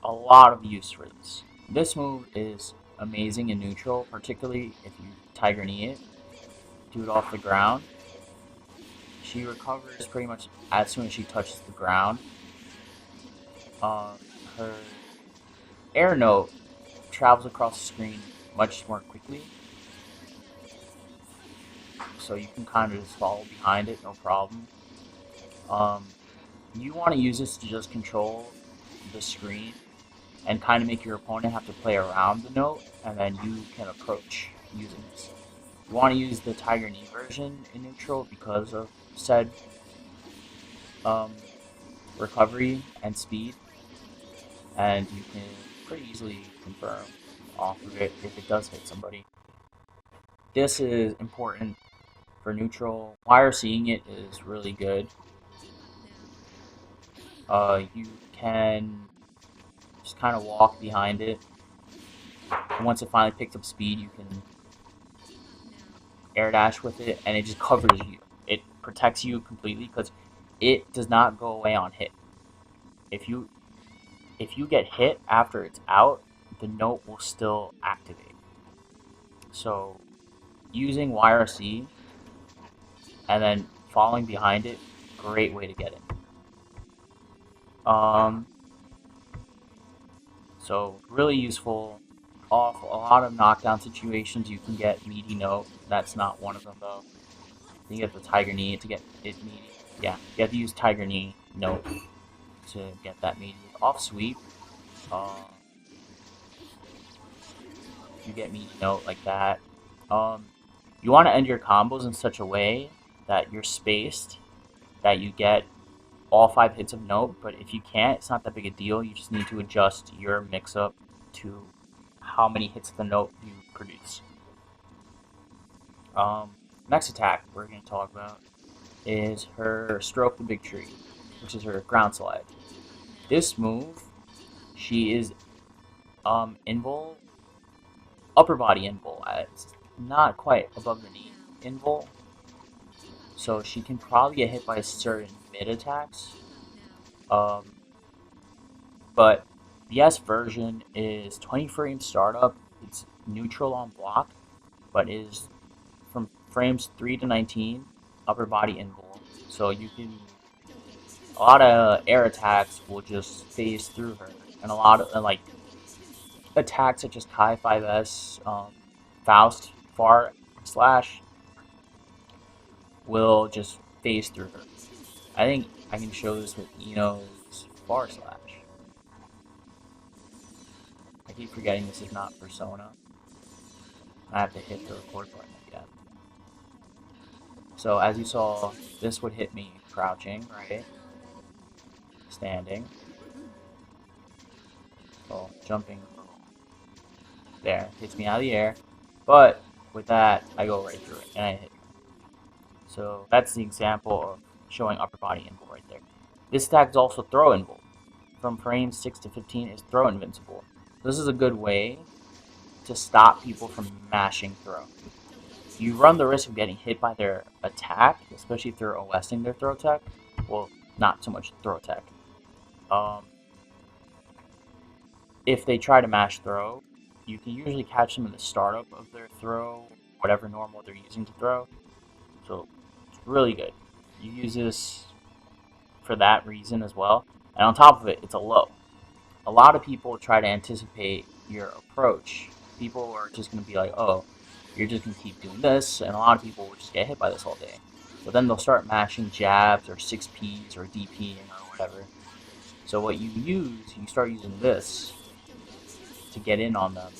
a lot of use for this. This move is amazing in neutral, particularly if you Tiger Knee it, do it off the ground. She recovers pretty much as soon as she touches the ground. Her air note travels across the screen much more quickly, so you can kind of just follow behind it, no problem. You want to use this to just control the screen and kind of make your opponent have to play around the note, and then you can approach using this. You want to use the Tiger Knee version in neutral because of said recovery and speed, and you can pretty easily confirm off of it if it does hit somebody. This is important for neutral. YRCing it is really good. You can just kind of walk behind it. And once it finally picks up speed, you can air dash with it, and it just covers you. It protects you completely because it does not go away on hit. If you get hit after it's out, the note will still activate. So using YRC and then following behind it, great way to get it. So really useful. Off a lot of knockdown situations, you can get meaty note. That's not one of them though. You get the Tiger Knee to get it meaty. Yeah, you have to use Tiger Knee note to get that meaty. Off sweep, you get meaty note like that. You want to end your combos in such a way that you're spaced, that you get all 5 hits of note, but if you can't, it's not that big a deal. You just need to adjust your mix-up to how many hits of the note you produce. Next attack we're going to talk about is her Stroke the Big Tree, which is her ground slide. This move, she is invul, upper body invul. It's not quite above the knee invul, so she can probably get hit by certain mid attacks. But the S version is 20 frame startup. It's neutral on block, but is from frames 3 to 19 upper body invul. So you can, a lot of air attacks will just phase through her, and a lot of attacks such as Kai 5S, Faust, Far Slash will just phase through her. I think I can show this with Eno's Far Slash. I keep forgetting this is not Persona. I have to hit the record button again. So as you saw, this would hit me crouching, right? Standing. So jumping there. Hits me out of the air. But with that, I go right through it and I hit. So that's the example of showing upper body invul right there. This attack is also throw invul. From frames 6 to 15 is throw invincible. This is a good way to stop people from mashing throw. You run the risk of getting hit by their attack, especially if they're OSing their throw tech. Well, not so much throw tech. If they try to mash throw, you can usually catch them in the startup of their throw, whatever normal they're using to throw. So it's really good. You use this for that reason as well. And on top of it, it's a low. A lot of people try to anticipate your approach. People are just going to be like, oh, you're just going to keep doing this. And a lot of people will just get hit by this all day. But then they'll start mashing jabs or 6Ps or DPing or whatever. So what you start using this to get in on them.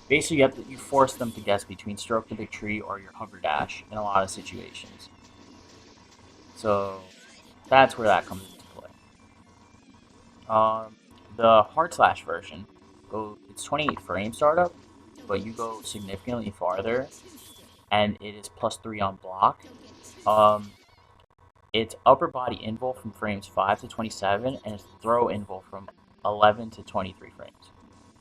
Basically, you force them to guess between Stroke the Big Tree or your Hoverdash in a lot of situations. So that's where that comes into play. The Hard Slash version, it's 28 frame startup, but you go significantly farther, and it is +3 on block. It's upper body invul from frames 5 to 27, and it's throw invul from 11 to 23 frames.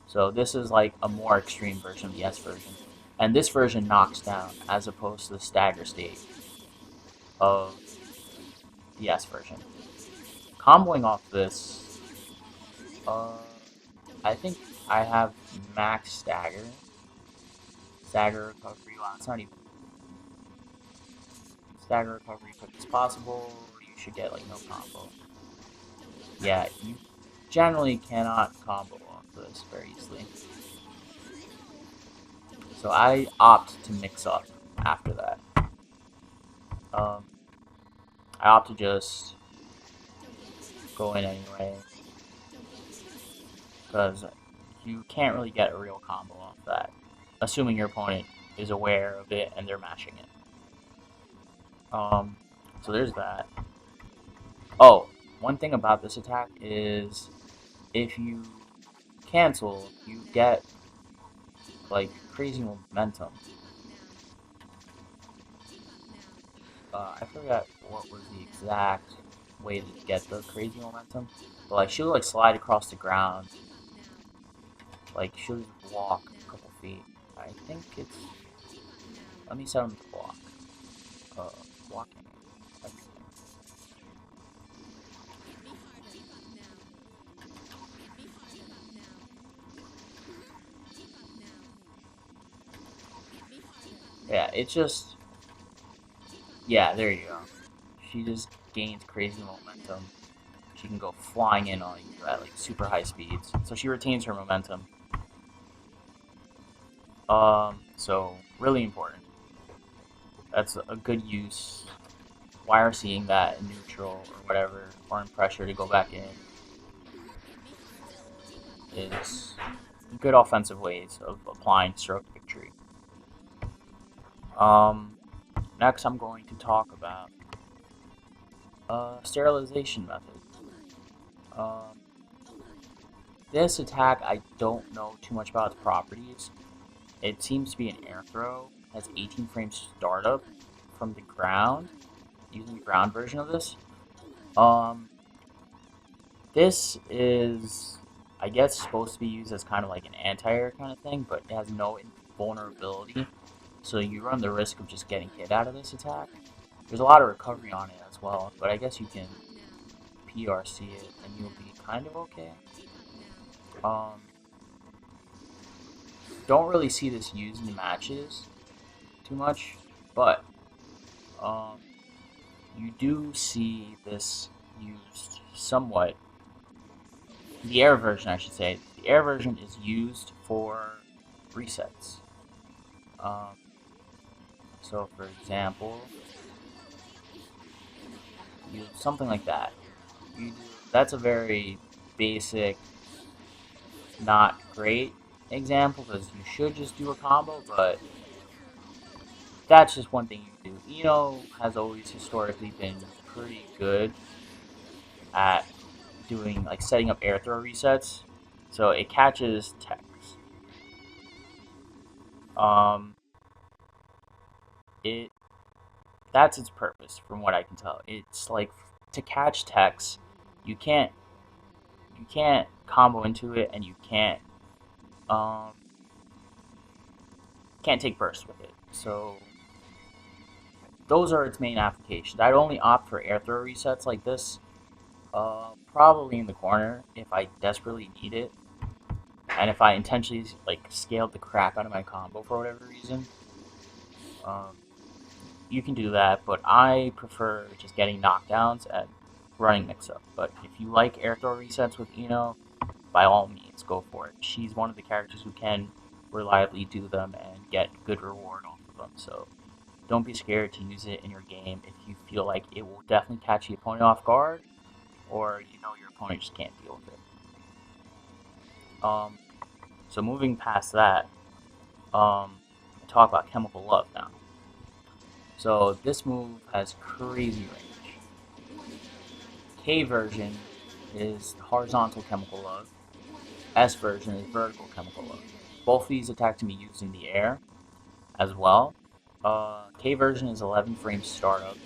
So this is like a more extreme version of the S version. And this version knocks down, as opposed to the stagger state of the S version. Comboing off this, I think I have max stagger. Stagger recovery, well, it's not even stagger recovery quick as possible. You should get like no combo. Yeah, you generally cannot combo off this very easily. So I opt to mix up after that. I opt to just go in anyway, because you can't really get a real combo off that, assuming your opponent is aware of it and they're mashing it. So there's that. Oh, one thing about this attack is if you cancel, you get like crazy momentum. I forgot what was the exact way to get the crazy momentum, but like she'll like slide across the ground, like she'll just walk a couple feet. I think it's. Let me set them to block. Walking. Yeah, it's just. Yeah, there you go. She just gains crazy momentum. She can go flying in on you at like super high speeds. So she retains her momentum. So really important. That's a good use. YRCing that in neutral or whatever, or in pressure to go back in is good offensive ways of applying stroke victory. Next I'm going to talk about sterilization method. This attack, I don't know too much about its properties. It seems to be an air throw, has 18 frames startup from the ground, using the ground version of this. This is, I guess, supposed to be used as kind of like an anti-air kind of thing, but it has no vulnerability, so you run the risk of just getting hit out of this attack. There's a lot of recovery on it as well, but I guess you can PRC it and you'll be kind of okay. Don't really see this used in matches too much, but you do see this used somewhat the air version, I should say, the air version is used for resets. Um, so, for example, you something like that. You do that's a very basic, not great example because you should just do a combo, but that's just one thing you can do. Has always historically been pretty good at doing like setting up air throw resets, so it catches techs. Um, it that's its purpose, from what I can tell. It's like to catch techs. You can't combo into it, and you um can't take burst with it. So those are its main applications. I'd only opt for air throw resets like this, probably in the corner if I desperately need it, and if I intentionally like scaled the crap out of my combo for whatever reason. Um, you can do that, but I prefer just getting knockdowns and running mix-up. But if you like air throw resets with by all means, go for it. She's one of the characters who can reliably do them and get good reward off of them. So don't be scared to use it in your game if you feel like it will definitely catch the opponent off guard, or your opponent just can't deal with it. Um, so moving past that, talk about Chemical Love now. So this move has crazy range. K version is horizontal Chemical Love. S version is vertical Chemical Love. Both of these attack can be used in the air as well. K version is 11 frames startup.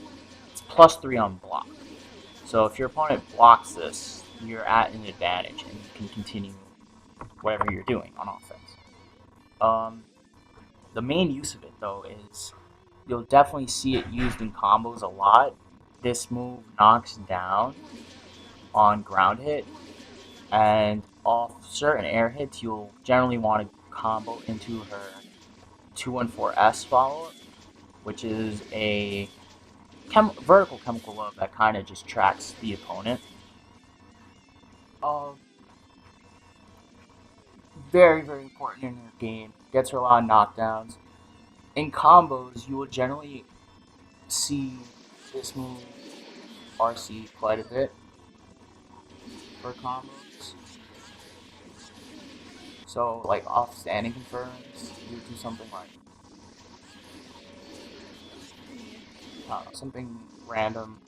It's +3 on block. So if your opponent blocks this, you're at an advantage and you can continue whatever you're doing on offense. Um, the main use of it though is you'll definitely see it used in combos a lot. This move knocks down on ground hit, and off certain air hits, you'll generally want to combo into her 214S follow-up, which is a vertical Chemical Love that kind of just tracks the opponent. Um, very, very important in your game. Gets her a lot of knockdowns. In combos, you will generally see this move RC quite a bit for combos. So, like off standing confirms, you do something like something random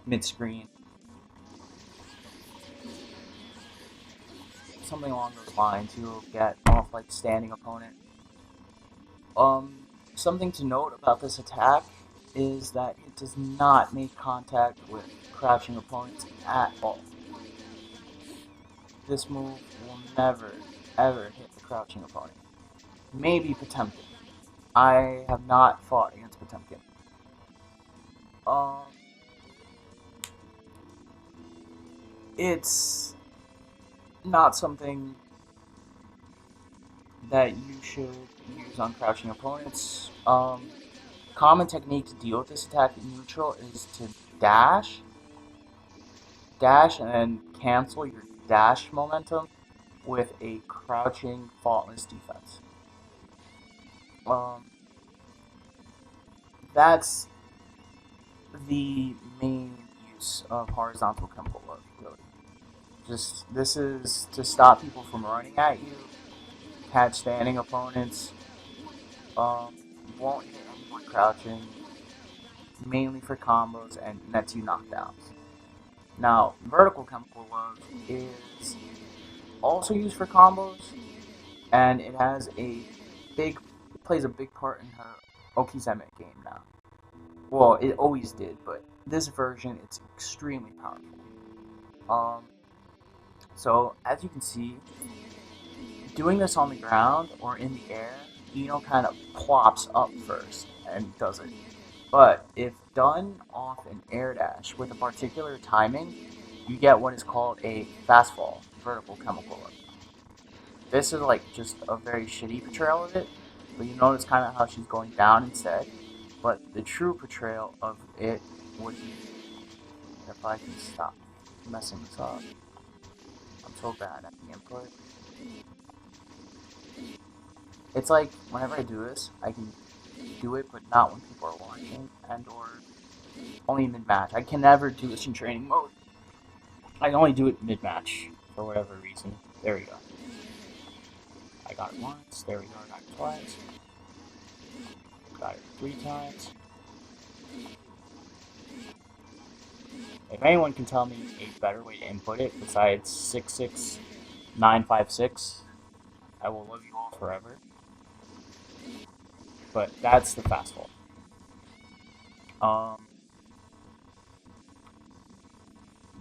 mid screen, something along those lines. You'll get off like standing opponent. Something to note about this attack is that it does not make contact with crouching opponents at all. This move will never, ever hit the crouching opponent. Maybe Potemkin. I have not fought against Potemkin. Um, it's not something that you should use on crouching opponents. Common technique to deal with this attack in neutral is to dash, and then cancel your dash momentum with a crouching faultless defense. Um, that's the main use of horizontal Chemical Love, really. Just this is to stop people from running at you, catch standing opponents. Um, won't hit anyone crouching, mainly for combos and nets you knockdowns. Now, vertical Chemical Love is also used for combos, and it plays a big part in her Okizeme game now. Well, it always did, but this version it's extremely powerful. Um, so as you can see, doing this on the ground or in the air, kind of plops up first and does it. But if done off an air dash with a particular timing, you get what is called a fast fall vertical Chemical Love. This is like just a very shitty portrayal of it, but you notice kind of how she's going down instead. But the true portrayal of it would be, if I can stop messing this up, I'm so bad at the input. It's like whenever I do this, I can do it, but not when people are watching and or only mid-match. I can never do this in training mode. I can only do it mid-match for whatever reason. There we go. I got it once. There we go. I got it twice. Got it 3 times. If anyone can tell me a better way to input it besides 66956, I will love you all forever. But that's the fastball.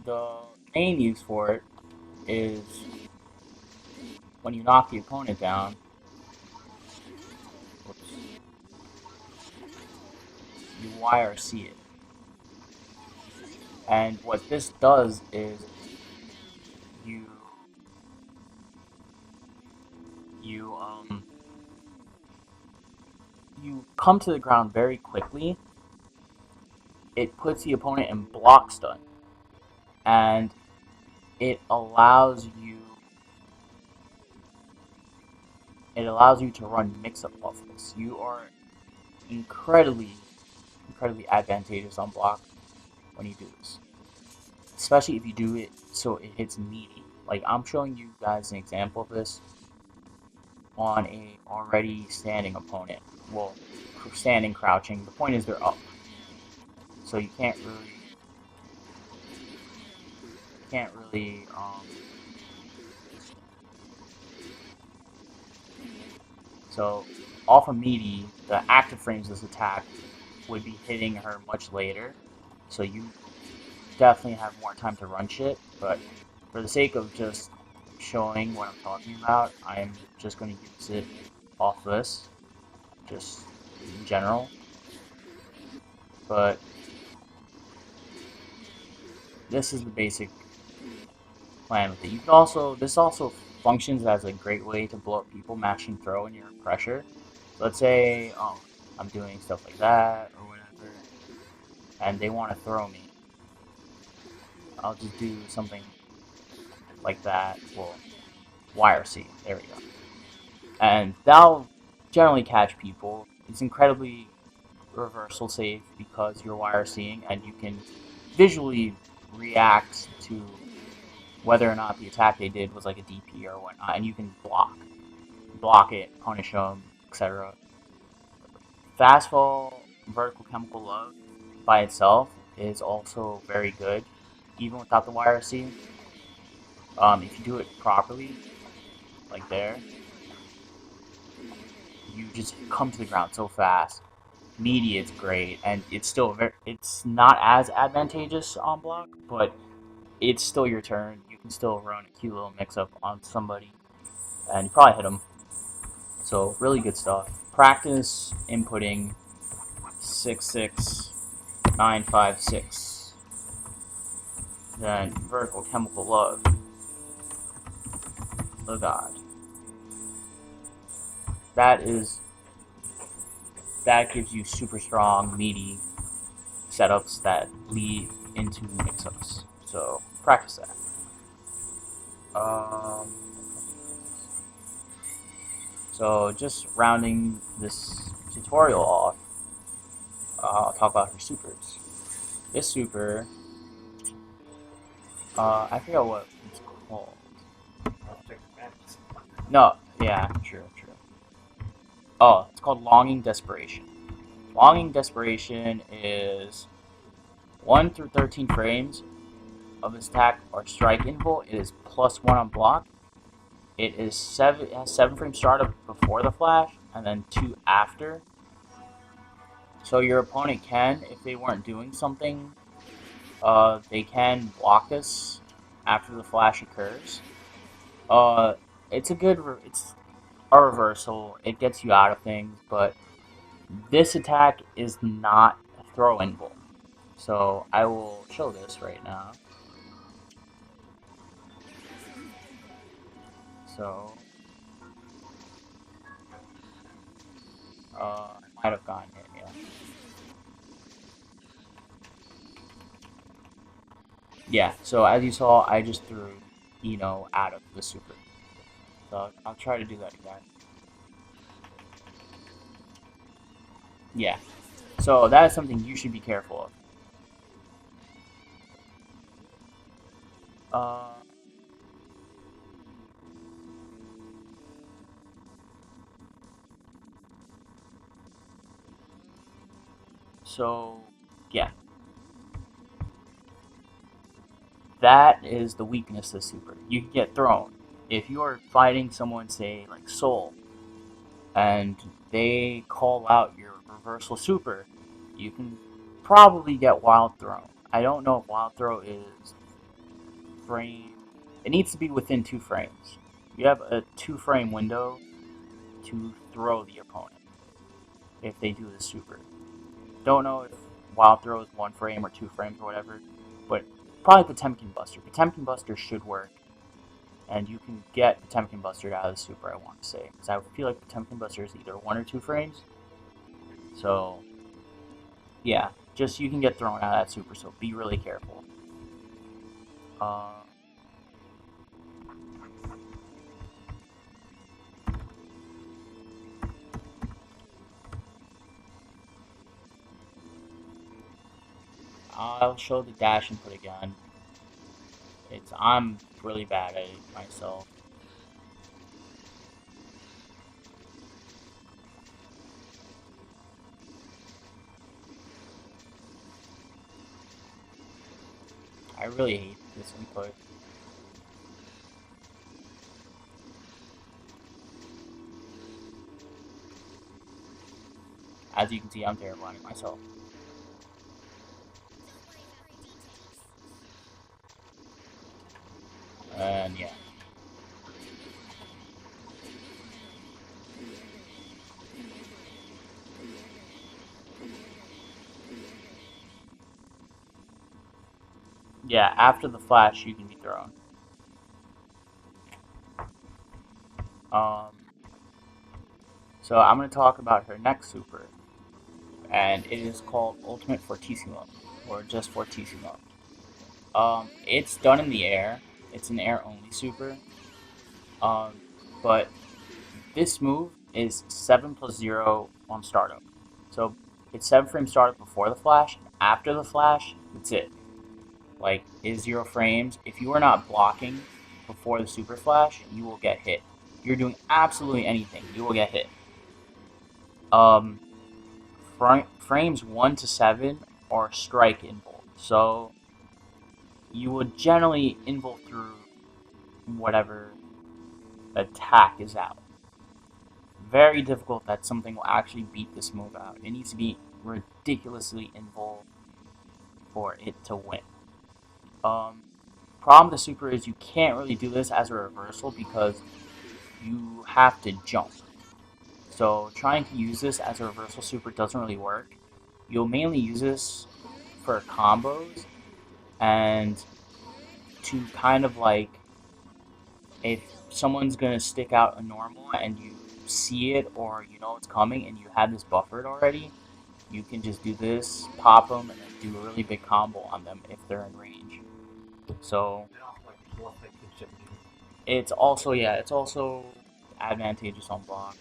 The main use for it is when you knock the opponent down. Whoops, you YRC it. And what this does is you you um you come to the ground very quickly. It puts the opponent in block stun, and it allows you to run mix-up off this. You are incredibly advantageous on block when you do this, especially if you do it so it hits meaty. Like I'm showing you guys an example of this on a already standing opponent. Well, standing crouching. The point is they're up, so you can't really so off of meaty, the active frames of this attack would be hitting her much later, so you definitely have more time to run shit. But for the sake of just showing what I'm talking about, I'm just going to use it off this, just in general. But this is the basic plan with it. You can also, this also functions as a great way to blow up people mashing throw in your pressure. Let's say, I'm doing stuff like that or whatever, and they want to throw me. I'll just do something like that. Well, YRC. There we go. And that'll generally catch people. It's incredibly reversal safe because you're YRCing and you can visually react to whether or not the attack they did was like a DP or whatnot, and you can block it, punish them, etc. Fastfall Vertical Chemical Love by itself is also very good, even without the YRC. If you do it properly, like there, you just come to the ground so fast. Meaty, it's great, and it's still it's not as advantageous on block, but it's still your turn. You can still run a cute little mix-up on somebody, and you probably hit them. So really good stuff. Practice inputting 66956. Then Vertical Chemical Love. Oh god. That gives you super strong, meaty setups that lead into mix-ups. So practice that. So just rounding this tutorial off, I'll talk about her supers. This super, I forget what it's called. No, yeah, true. Oh, it's called Longing Desperation. Longing Desperation is 1 through 13 frames of its attack or strike interval. It is +1 on block. It has 7 frame startup before the flash, and then 2 after. So your opponent can, if they weren't doing something, they can block this after the flash occurs. It's a reversal. It gets you out of things, but this attack is not throw-inable. So I will show this right now. So I might have gotten hit, yeah. Yeah, so as you saw, I just threw you know, out of the super. So I'll try to do that again. Yeah. So that is something you should be careful of. Uh, so yeah, that is the weakness of super. You can get thrown. If you are fighting someone, say like Soul, and they call out your reversal super, you can probably get wild thrown. I don't know if wild throw is frame. It needs to be within 2 frames. You have a 2 frame window to throw the opponent if they do the super. Don't know if wild throw is 1 frame or 2 frames or whatever, but probably Potemkin Buster. Potemkin Buster should work, and you can get Potemkin Buster out of the super, I want to say. Because I feel like Potemkin Buster is either 1 or 2 frames. So, yeah, just you can get thrown out of that super, so be really careful. Uh, I'll show the dash input again. I'm really bad at it myself. I really hate this input. As you can see, I'm terrible at it myself. And yeah. Yeah, after the flash, you can be thrown. Um, so I'm going to talk about her next super, and it is called Ultimate Fortissimo, or just Fortissimo. It's done in the air. It's an air-only super. Um, but this move is 7+0 on startup. So it's 7 frame startup before the flash. After the flash, that's it. Like, is 0 frames. If you are not blocking before the super flash, you will get hit. If you're doing absolutely anything, you will get hit. Um, frames 1 to 7 are strike involt. So you would generally involt through whatever attack is out. Very difficult that something will actually beat this move out. It needs to be ridiculously involved for it to win. Um, problem with the super is you can't really do this as a reversal because you have to jump. So trying to use this as a reversal super doesn't really work. You'll mainly use this for combos and to kind of like if someone's gonna stick out a normal and you see it or you know it's coming and you have this buffered already, you can just do this, pop them, and then do a really big combo on them if they're in range. So it's also it's also advantageous on block.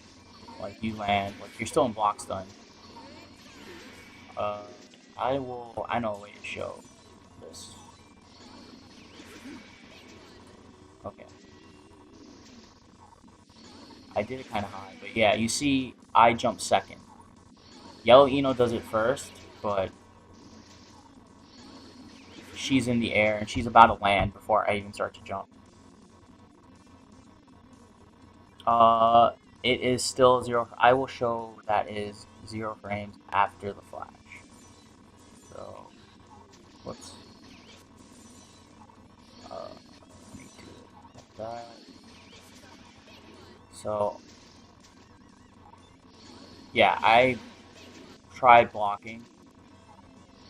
Like you land, like you're still in block stun. Uh, I know a way to show this. Okay, I did it kind of high, but yeah, you see, I jump second. Yellow Eno does it first, but she's in the air and she's about to land before I even start to jump. Uh, it is still 0. I will show that is 0 frames after the flash. So, whoops. Let me do it like that. So, yeah, I tried blocking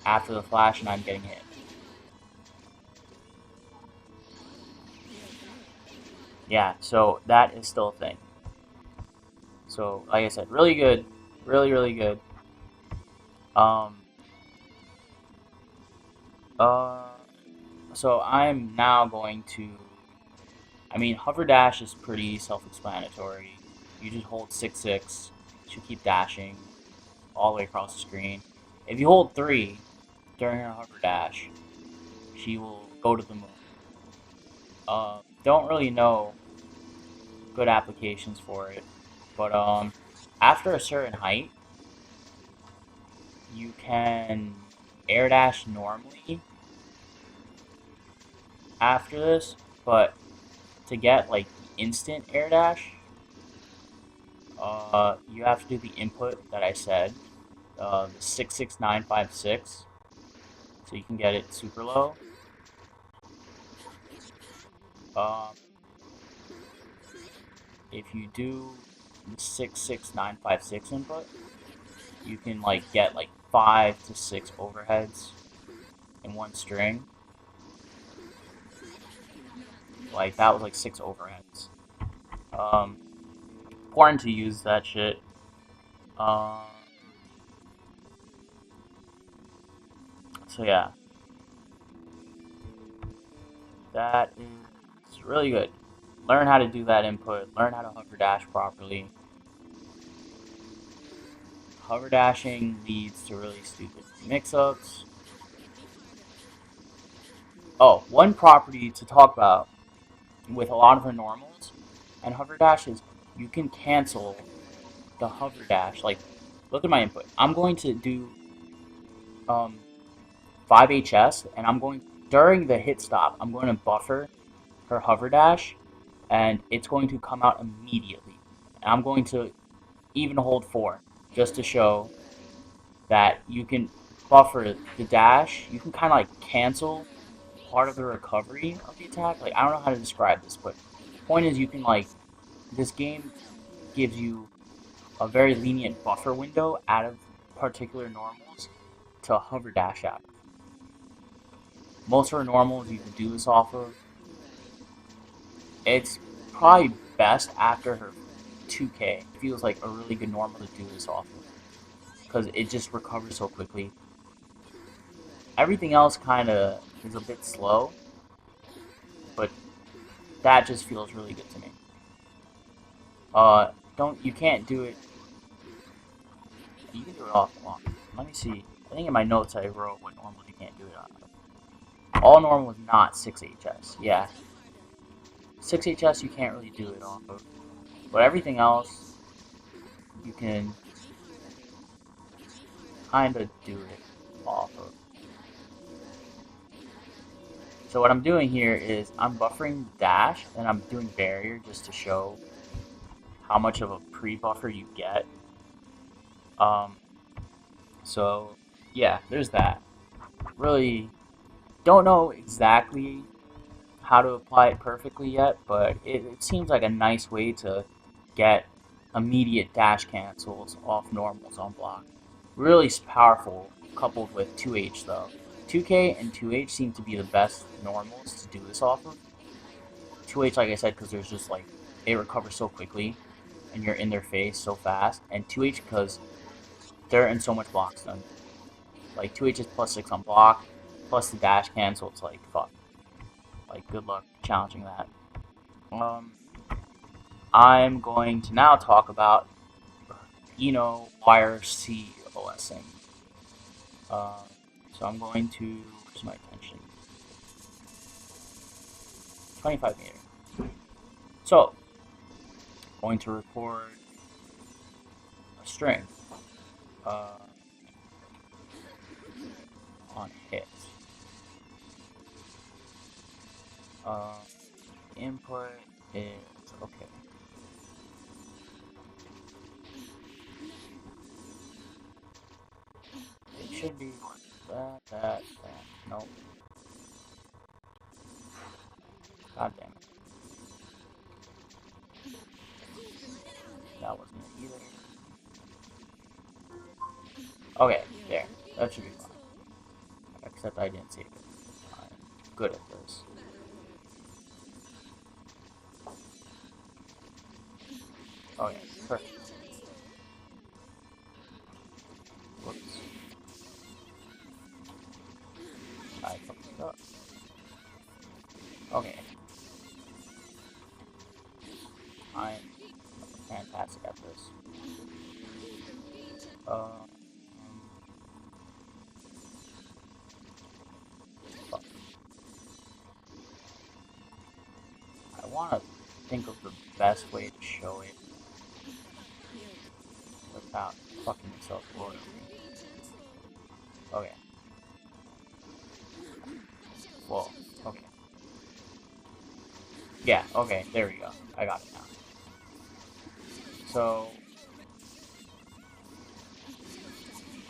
after the flash and I'm getting hit. Yeah, so that is still a thing. So, like I said, really good. Really, really good. Um, uh, so I'm now going to I mean, Hoverdash is pretty self-explanatory. You just hold 6-6, she'll keep dashing all the way across the screen. If you hold 3 during her Hoverdash, she will go to the moon. Don't really know good applications for it, but after a certain height, you can air dash normally after this, but to get like the instant air dash, you have to do the input that I said, the 66956, so you can get it super low. Um, if you do the 66956 input, you can like get like 5 to 6 overheads in one string. Like that was like 6 overheads. Um, Important to use that shit. Um, so yeah, that is really good. Learn how to do that input. Learn how to hover dash properly. Hover dashing leads to really stupid mix-ups. Oh, one property to talk about with a lot of the normals and hover dash is you can cancel the hover dash. Like, look at my input. I'm going to do um, 5HS, and I'm going during the hit stop. I'm going to buffer her hover dash, and it's going to come out immediately. And I'm going to even hold 4 just to show that you can buffer the dash. You can kind of like cancel part of the recovery of the attack. Like, I don't know how to describe this, but the point is you can like this game gives you a very lenient buffer window out of particular normals to hover dash out. Most of her normals you can do this off of. It's probably best after her 2K. It feels like a really good normal to do this off of because it just recovers so quickly. Everything else kind of is a bit slow, but that just feels really good to me. You can't do it. You can do it off long. Let me see. I think in my notes I wrote what normals you can't do it on. All normal is not 6HS. Yeah, 6HS you can't really do it off of, but everything else you can kind of do it off of. So what I'm doing here is I'm buffering dash and I'm doing barrier just to show how much of a pre-buffer you get. So yeah, there's that. Really don't know exactly how to apply it perfectly yet, but it seems like a nice way to get immediate dash cancels off normals on block. Really powerful coupled with 2H though. 2K and 2H seem to be the best normals to do this off of. 2H, like I said, because there's just like, it recovers so quickly and you're in their face so fast. And 2H because they're in so much block stun. Like 2H is +6 on block, plus the dash cancel, it's like, fuck. Like, good luck challenging that. I'm going to now talk about, YRCing. So I'm going to, where's my attention? 25 meter. So, going to record a string on hit. Input is okay. It should be that. Nope. God damn it. That wasn't it either. Okay, there. That should be fine. Except I didn't save it. I'm good at this. Okay, perfect. Whoops. I fucked it up. Okay. Uh, fuck. I want to think of the best way to show it without fucking myself royally. Okay. Well, okay. Yeah, okay, there we go. I got it now. So,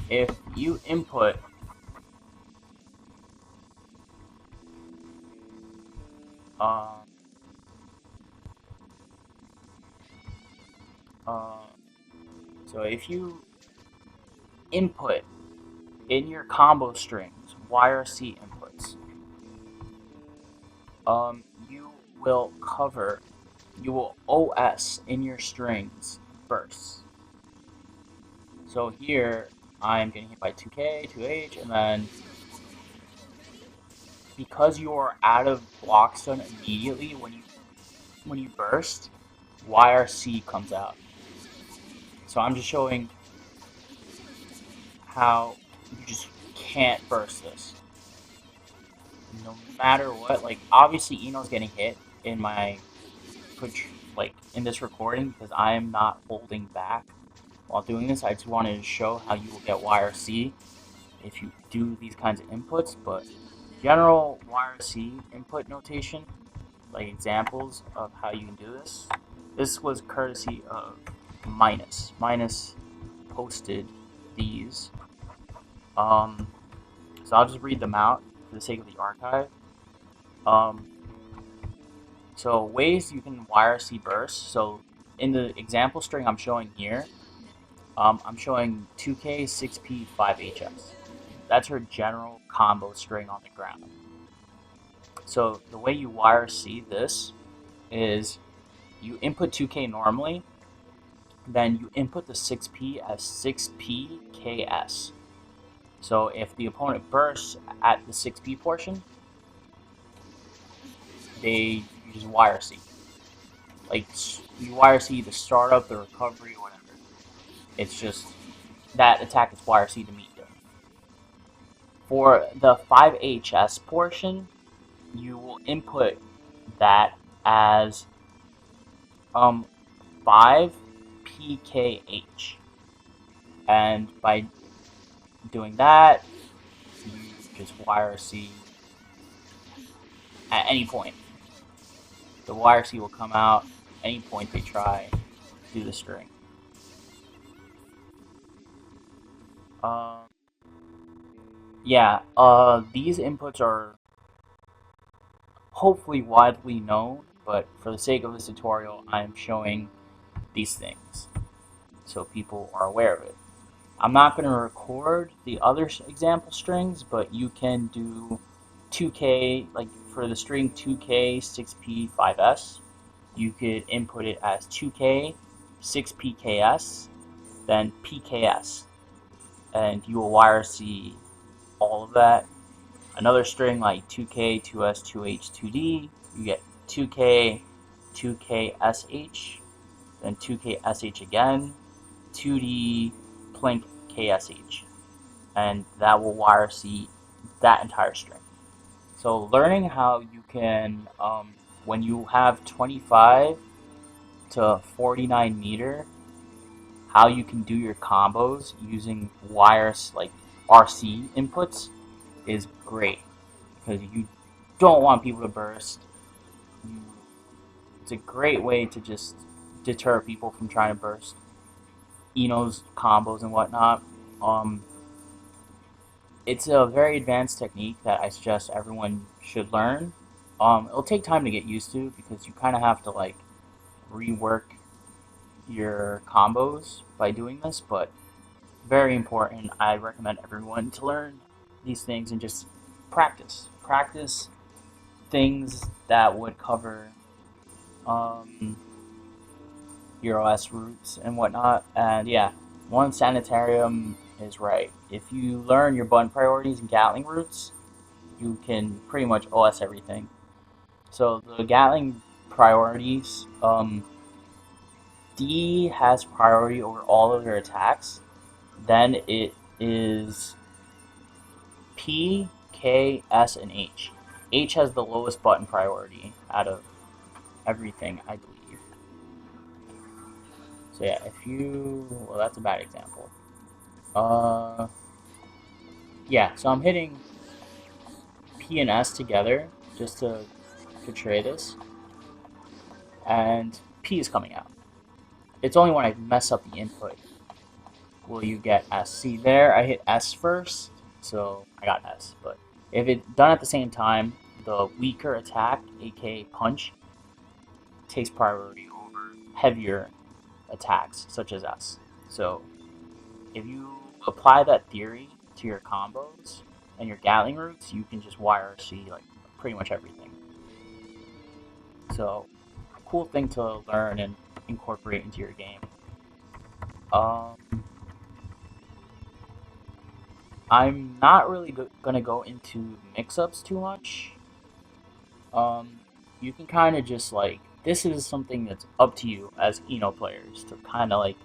if you input um uh so if you input in your combo strings YRC inputs, you will cover, you will OS in your strings bursts. So here I'm getting hit by 2K, 2H, and then because you are out of block stun immediately when you burst, YRC comes out. So I'm just showing how you just can't burst this. No matter what, like obviously Eno's getting hit in my like in this recording because I am not holding back while doing this. I just wanted to show how you will get YRC if you do these kinds of inputs, but general YRC input notation, like examples of how you can do this. This was courtesy of Minus. Minus posted these. So I'll just read them out for the sake of the archive. Um, so ways you can YRC burst. So in the example string I'm showing here, I'm showing 2K, 6P, 5HS. That's her general combo string on the ground. So the way you YRC this is you input 2K normally, then you input the 6P as 6PKS. So if the opponent bursts at the 6P portion, you just YRC. Like you YRC the startup, the recovery, or whatever. It's just that attack is YRC to meet you. For the 5HS portion, you will input that as 5 PKH. And by doing that, you just YRC at any point. The YRC will come out any point they try to do the string. Yeah, these inputs are hopefully widely known, but for the sake of this tutorial, I'm showing these things so people are aware of it. I'm not going to record the other example strings, but you can do 2K, like for the string 2K, 6P, 5S, you could input it as 2K, 6PKS, then PKS, and you will YRC all of that. Another string like 2K, 2S, 2H, 2D, you get 2K, 2KSH, then 2KSH again, 2D, plink, KSH. And that will YRC that entire string. So learning how you can, when you have 25 to 49 meter, how you can do your combos using wires like RC inputs is great because you don't want people to burst. It's a great way to just deter people from trying to burst Eno's combos and whatnot. It's a very advanced technique that I suggest everyone should learn. It'll take time to get used to because you kind of have to like rework your combos by doing this, but very important. I recommend everyone to learn these things and just practice. Practice things that would cover your OS roots and whatnot. And yeah, one sanitarium is right. If you learn your button priorities and Gatling roots, you can pretty much OS everything. So the Gatling priorities, D has priority over all of your attacks. Then it is P, K, S, and H. H has the lowest button priority out of everything, I believe. So yeah, if you... Well, that's a bad example. Yeah, so I'm hitting P and S together just to portray this. And P is coming out. It's only when I mess up the input will you get S. See there, I hit S first, so I got S. But if it's done at the same time, the weaker attack, aka punch, takes priority over heavier attacks, such as S. So if you apply that theory to your combos and your Gatling routes, you can just YRC like pretty much everything. So, cool thing to learn and incorporate into your game. Um, I'm not really gonna go into mix-ups too much. Um, you can kind of just like this is something that's up to you as players to kind of like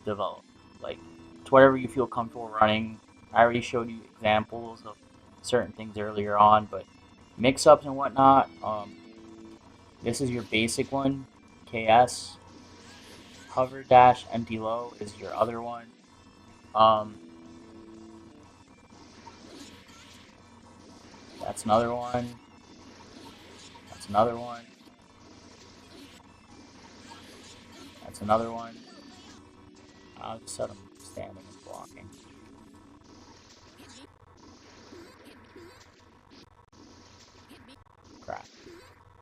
develop. Like it's whatever you feel comfortable running. I already showed you examples of certain things earlier on, but mix-ups and whatnot. This is your basic one, KS. Hoverdash empty low is your other one. Um, that's another one. That's another one. That's another one. I'll just set them standing and blocking. Crap.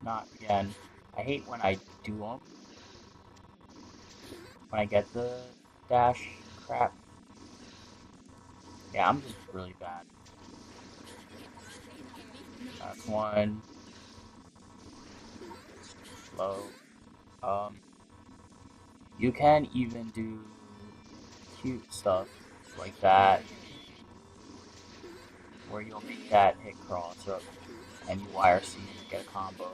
Not again. I hate when I do them. When I get the dash crap. Yeah, I'm just really bad. That's one. Low. Um, you can even do cute stuff like that, where you'll make that hit cross up and you YRC and get a combo.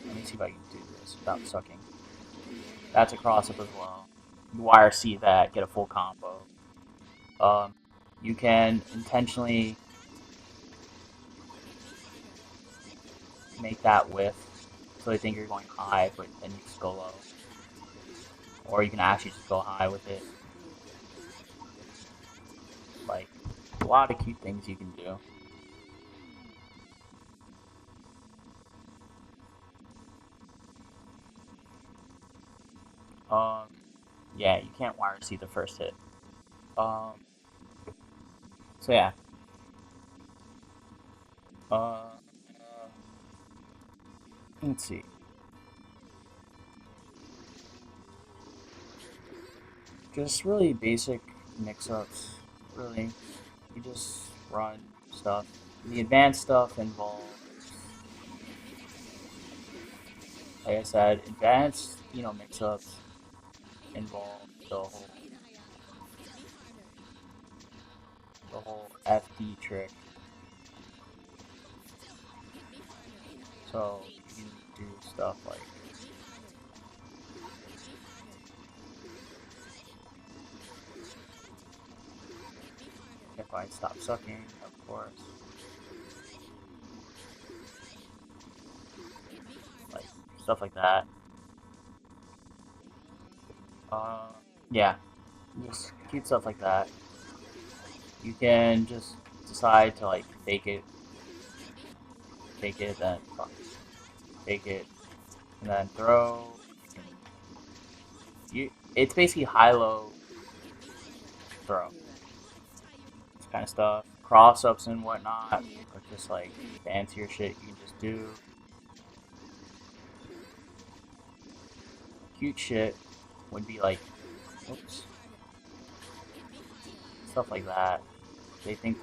Let me see if I can do this without sucking. That's a cross up as well. You YRC that, get a full combo. You can intentionally make that whiff so they think you're going high, but then you just go low. Or you can actually just go high with it. Like, a lot of cute things you can do. Yeah, you can't YRC the first hit. So yeah. Uh, let's see. Just really basic mix-ups. Really, you just run stuff. The advanced stuff involves, like I said, advanced mix-ups involve the whole FD trick. So you can do stuff like if I stop sucking, of course. Like stuff like that. Yeah, just cute stuff like that. You can just decide to like fake it, then fake it, and then throw. It's basically high-low throw. This kind of stuff. Cross-ups and whatnot, or just like fancier shit you can just do. Cute shit would be like, oops, stuff like that. They think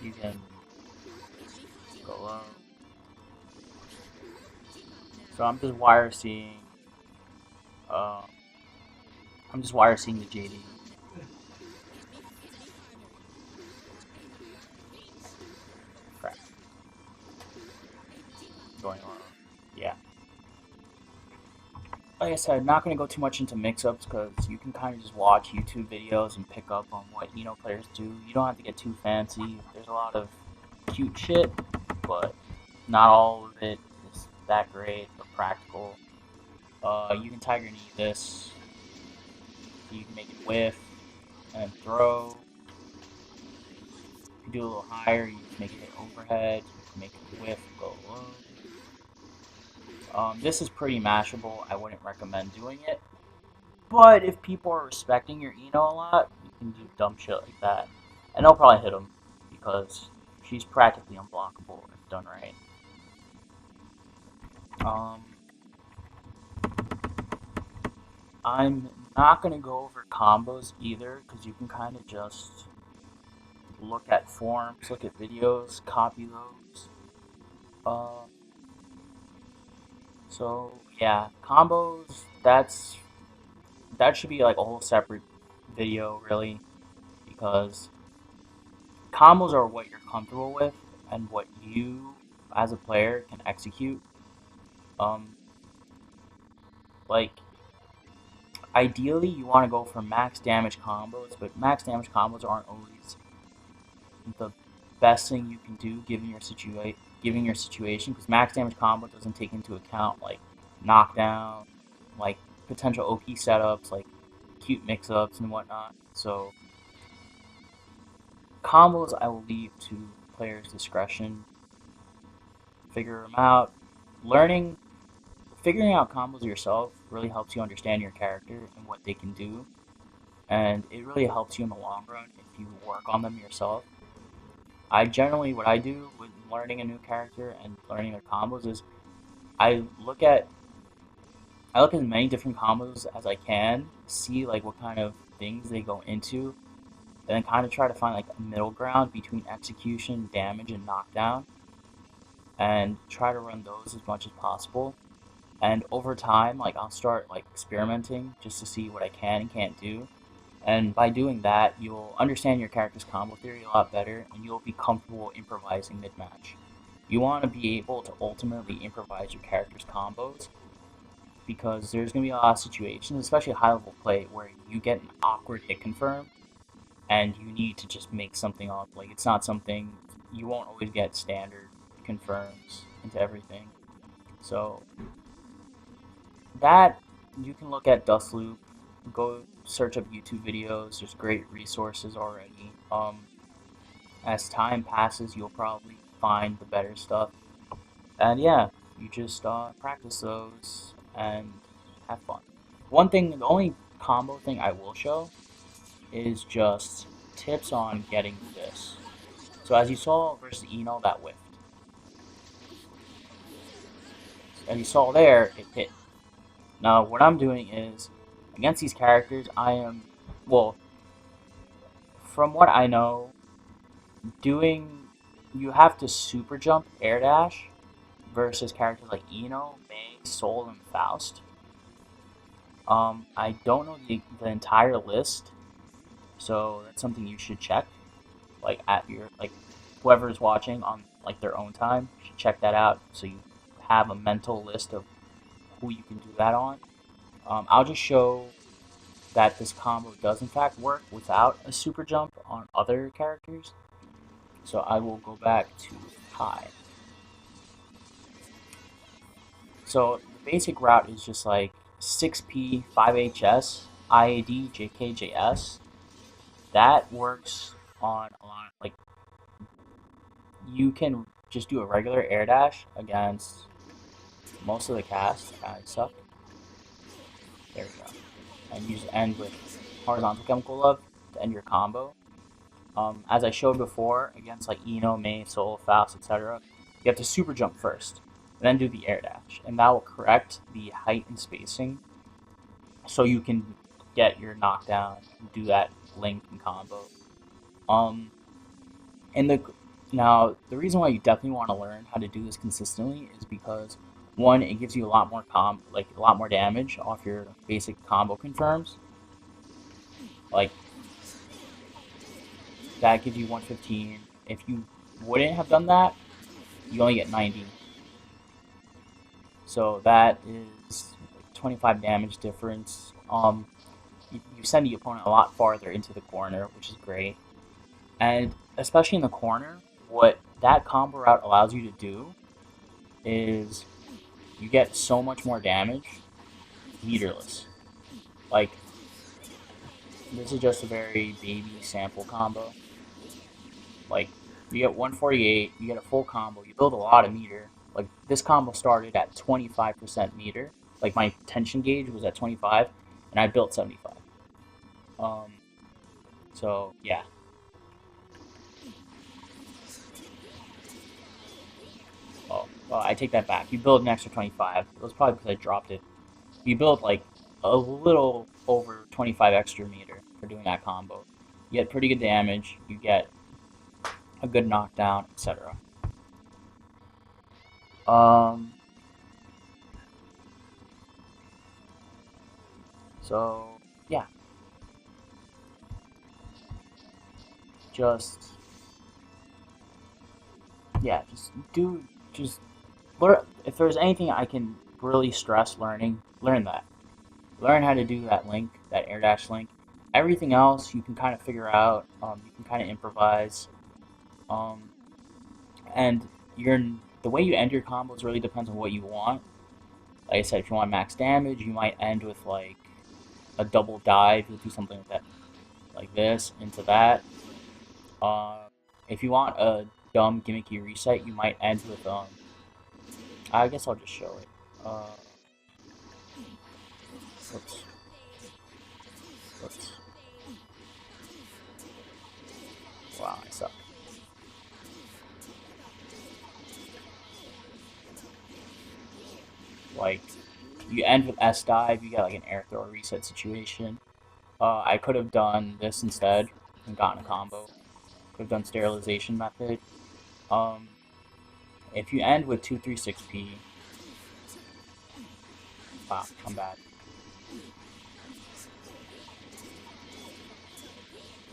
you can go low. So I'm just YRCing. I'm just YRCing the JD. going on. Yeah. Like I said, not going to go too much into mix-ups because you can kind of just watch YouTube videos and pick up on what players do. You don't have to get too fancy. There's a lot of cute shit, but not all of it is that great or practical. You can Tiger Knee this. So you can make it whiff and throw. If you do a little higher, you just make it hit overhead. You can make it whiff, go low. This is pretty mashable. I wouldn't recommend doing it. But if people are respecting your Eno a lot, you can do dumb shit like that. And they'll probably hit them because she's practically unblockable if done right. I'm not going to go over combos either because you can kind of just look at forms, look at videos, copy those. So yeah, combos, that should be like a whole separate video really because combos are what you're comfortable with and what you as a player can execute. Um, like ideally you want to go for max damage combos, but max damage combos aren't always the best thing you can do given your situation because max damage combo doesn't take into account like knockdown, like potential OP setups, like cute mix-ups and whatnot. So combos I will leave to players' discretion. Figure them out. Learning, figuring out combos yourself really helps you understand your character and what they can do, and it really helps you in the long run if you work on them yourself. What I do with learning a new character and learning their combos is I look at I look at as many different combos as I can, see like what kind of things they go into, and then kind of try to find like a middle ground between execution, damage, and knockdown, and try to run those as much as possible. And over time, like I'll start like experimenting just to see what I can and can't do. And by doing that, you'll understand your character's combo theory a lot better, and you'll be comfortable improvising mid-match. You want to be able to ultimately improvise your character's combos because there's going to be a lot of situations, especially high-level play, where you get an awkward hit confirm and you need to just make something up. Like it's not something you won't always get standard confirms into everything. So that you can look at Dust Loop, go search up YouTube videos. There's great resources already. As time passes, you'll probably find the better stuff. And yeah, you just practice those and have fun. The only combo thing I will show is just tips on getting this. So as you saw versus Eno, that whiffed. As you saw there, it hit. Now what I'm doing is, against these characters, well, from what I know, you have to super jump air dash versus characters like Eno, May, Soul, and Faust. I don't know the entire list, so that's something you should check. Like at your whoever's watching on like their own time should check that out so you have a mental list of who you can do that on. I'll just show that this combo does in fact work without a super jump on other characters. So I will go back to Kai. So the basic route is just like 6P, 5HS, IAD, JKJS. That works on a lot. Like you can just do a regular air dash against most of the cast. I suck. There we go. And you just end with horizontal chemical love to end your combo. As I showed before, against like Eno, May, Soul, Faust, etc., you have to super jump first, and then do the air dash, and that will correct the height and spacing, so you can get your knockdown and do that link and combo. Um, and the reason why you definitely want to learn how to do this consistently is because one, it gives you a lot more a lot more damage off your basic combo confirms. Like that gives you 115. If you wouldn't have done that, you only get 90. So that is 25 damage difference. You send the opponent a lot farther into the corner, which is great. And especially in the corner, what that combo route allows you to do is you get so much more damage meterless. Like, this is just a very baby sample combo. Like, you get 148, you get a full combo, you build a lot of meter. Like, this combo started at 25% meter. Like, my tension gauge was at 25, and I built 75. Um, so, yeah. Oh, well, I take that back. You build an extra 25. It was probably because I dropped it. You build, like, a little over 25 extra meter for doing that combo. You get pretty good damage, you get a good knockdown, etc. Um, so, yeah. Just yeah, just learn. If there's anything I can really stress learning, learn that. Learn how to do that link, that air dash link. Everything else you can kind of figure out. You can kind of improvise. Um, and your the way you end your combos really depends on what you want. Like I said, if you want max damage, you might end with like a double dive. You'll do something like that, like this into that. Uh, if you want a dumb gimmicky reset, you might end with I guess I'll just show it. Whoops, whoops. Wow, I suck. Like, you end with S dive, you get like an air throw reset situation. I could have done this instead and gotten a combo. Could have done sterilization method. Um, if you end with 236p, wow, I'm bad.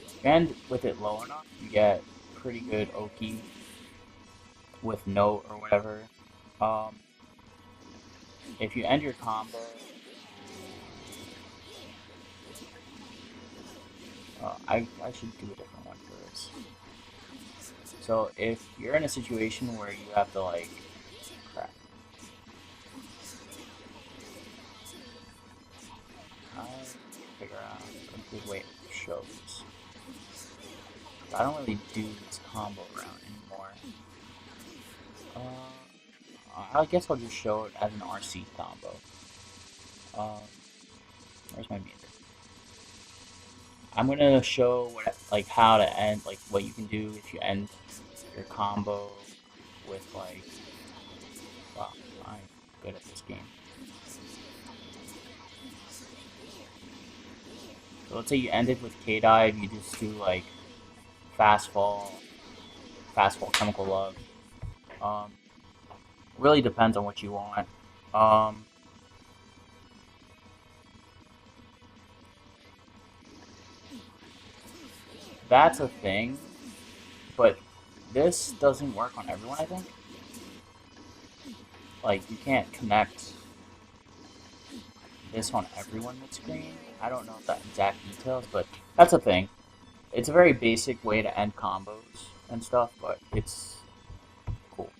If you end with it low enough, you get pretty good Oki with note or whatever. Um, if you end your combo, I should do a different one for this. So if you're in a situation where you have to like, crap, I figure out a good way to show this. I don't really do this combo route anymore. I guess I'll just show it as an RC combo. Um, where's my meter? I'm gonna show what like how to end like what you can do if you end your combo with like. Wow, I'm good at this game. So let's say you ended with K dive, you just do like fast fall, chemical love. Um, really depends on what you want. Um, that's a thing, but this doesn't work on everyone. I think like you can't connect this on everyone mid screen. I don't know the exact details, but that's a thing. It's a very basic way to end combos and stuff, but it's cool.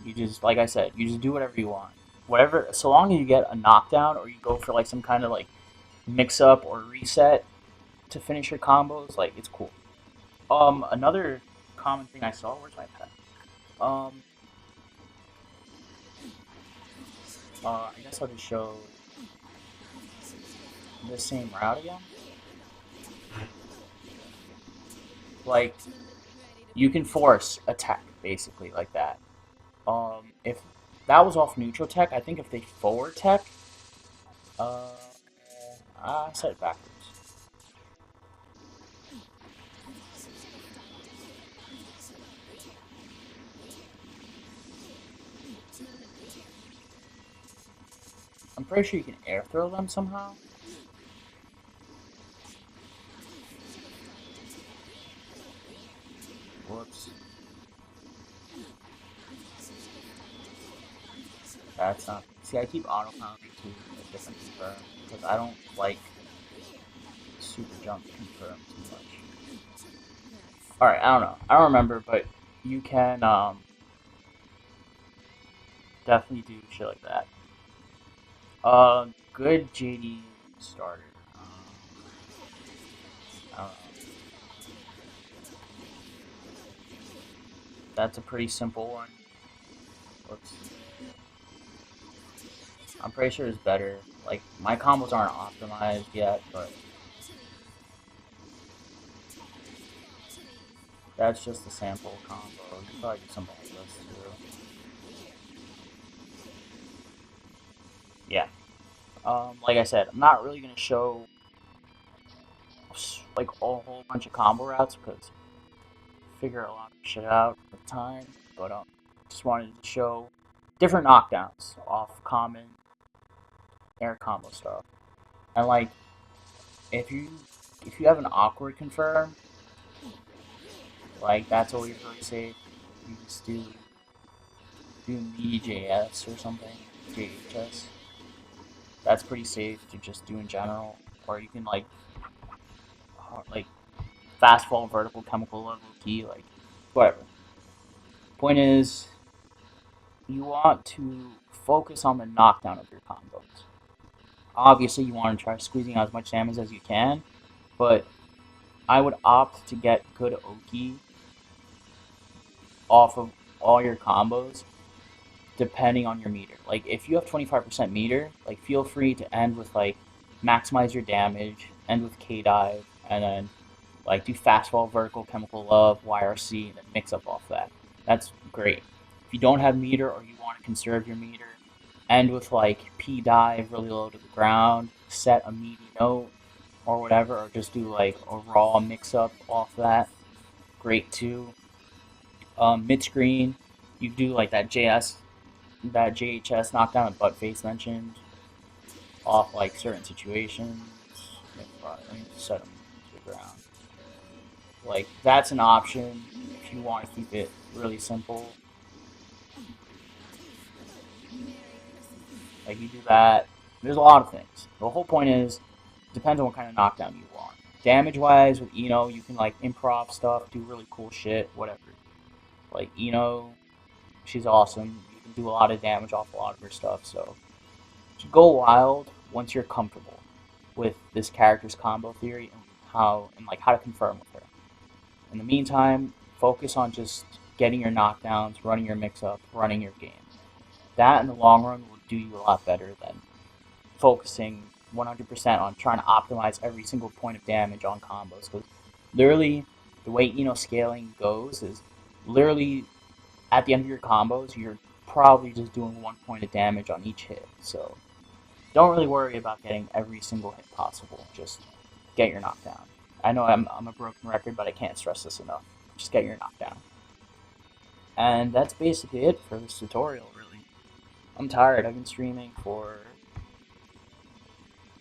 You just, like I said, you just do whatever you want. Whatever, so long as you get a knockdown or you go for like some kind of like mix up or reset to finish your combos, like it's cool. Another common thing I saw, where's my pet? Um, I guess I'll just show the same route again. Like, you can force attack, basically, like that. If that was off neutral tech, I think if they forward tech, uh, I said it backwards. I'm pretty sure you can air throw them somehow. Whoops. That's not. See, I keep autopiloting to a different confirm because I don't like super jump confirm too much. All right, I don't know. I don't remember, but you can definitely do shit like that. Good JD starter. I don't know. That's a pretty simple one. Whoops. I'm pretty sure it's better. Like my combos aren't optimized yet, but that's just a sample combo. You can probably do something like this too. Yeah. Like I said, I'm not really gonna show like a whole bunch of combo routes because figure a lot of shit out with time. But just wanted to show different knockdowns off common air combo stuff. And like if you if you have an awkward confirm, like that's always really safe. You just do JS or something, JHS. That's pretty safe to just do in general. Or you can like fast fall vertical chemical level key, like whatever. Point is, you want to focus on the knockdown of your combos. Obviously, you want to try squeezing out as much damage as you can, but I would opt to get good Oki off of all your combos depending on your meter. Like if you have 25% meter, like feel free to end with like maximize your damage, end with K dive, and then like do fast fall, vertical, chemical love, YRC, and then mix up off that. That's great. If you don't have meter or you want to conserve your meter, end with like P dive really low to the ground, set a meaty note or whatever, or just do like a raw mix up off that. Great too. Mid screen, you do like that JHS knockdown that butt face mentioned off like certain situations. Let me set them to the ground. Like that's an option if you want to keep it really simple. Like you do that. There's a lot of things. The whole point is depends on what kind of knockdown you want. Damage wise with Eno, you can like improv stuff, do really cool shit, whatever. Like Eno, she's awesome. You can do a lot of damage off a lot of her stuff. So go wild once you're comfortable with this character's combo theory and how to confirm with her. In the meantime, focus on just getting your knockdowns, running your mix up, running your game. That in the long run will do you a lot better than focusing 100% on trying to optimize every single point of damage on combos. Because literally, the way scaling goes is literally at the end of your combos, you're probably just doing 1 point of damage on each hit. So don't really worry about getting every single hit possible. Just get your knockdown. I know I'm a broken record, but I can't stress this enough. Just get your knockdown. And that's basically it for this tutorial, really. I'm tired. I've been streaming for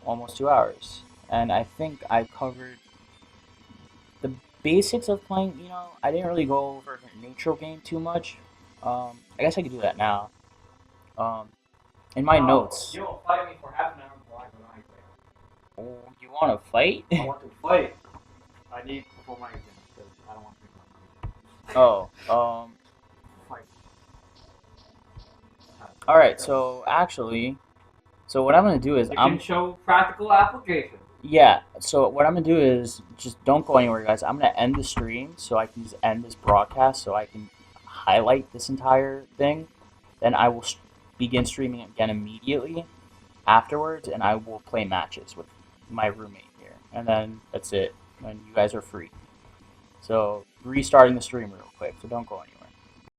almost 2 hours. And I think I covered the basics of playing, I didn't really go over the neutral game too much. I guess I could do that now. Um, in my notes. You don't fight me for half an hour before I go to Oh, you want to fight? I want to fight. I need before my exam because I don't want to think about Oh, fight. alright, so actually, so what I'm going to do is You can show practical application. Yeah, so what I'm gonna do is just don't go anywhere, guys. I'm gonna end the stream so I can just end this broadcast so I can highlight this entire thing. Then I will begin streaming again immediately afterwards, and I will play matches with my roommate here. And then that's it. And you guys are free. So restarting the stream real quick, so don't go anywhere.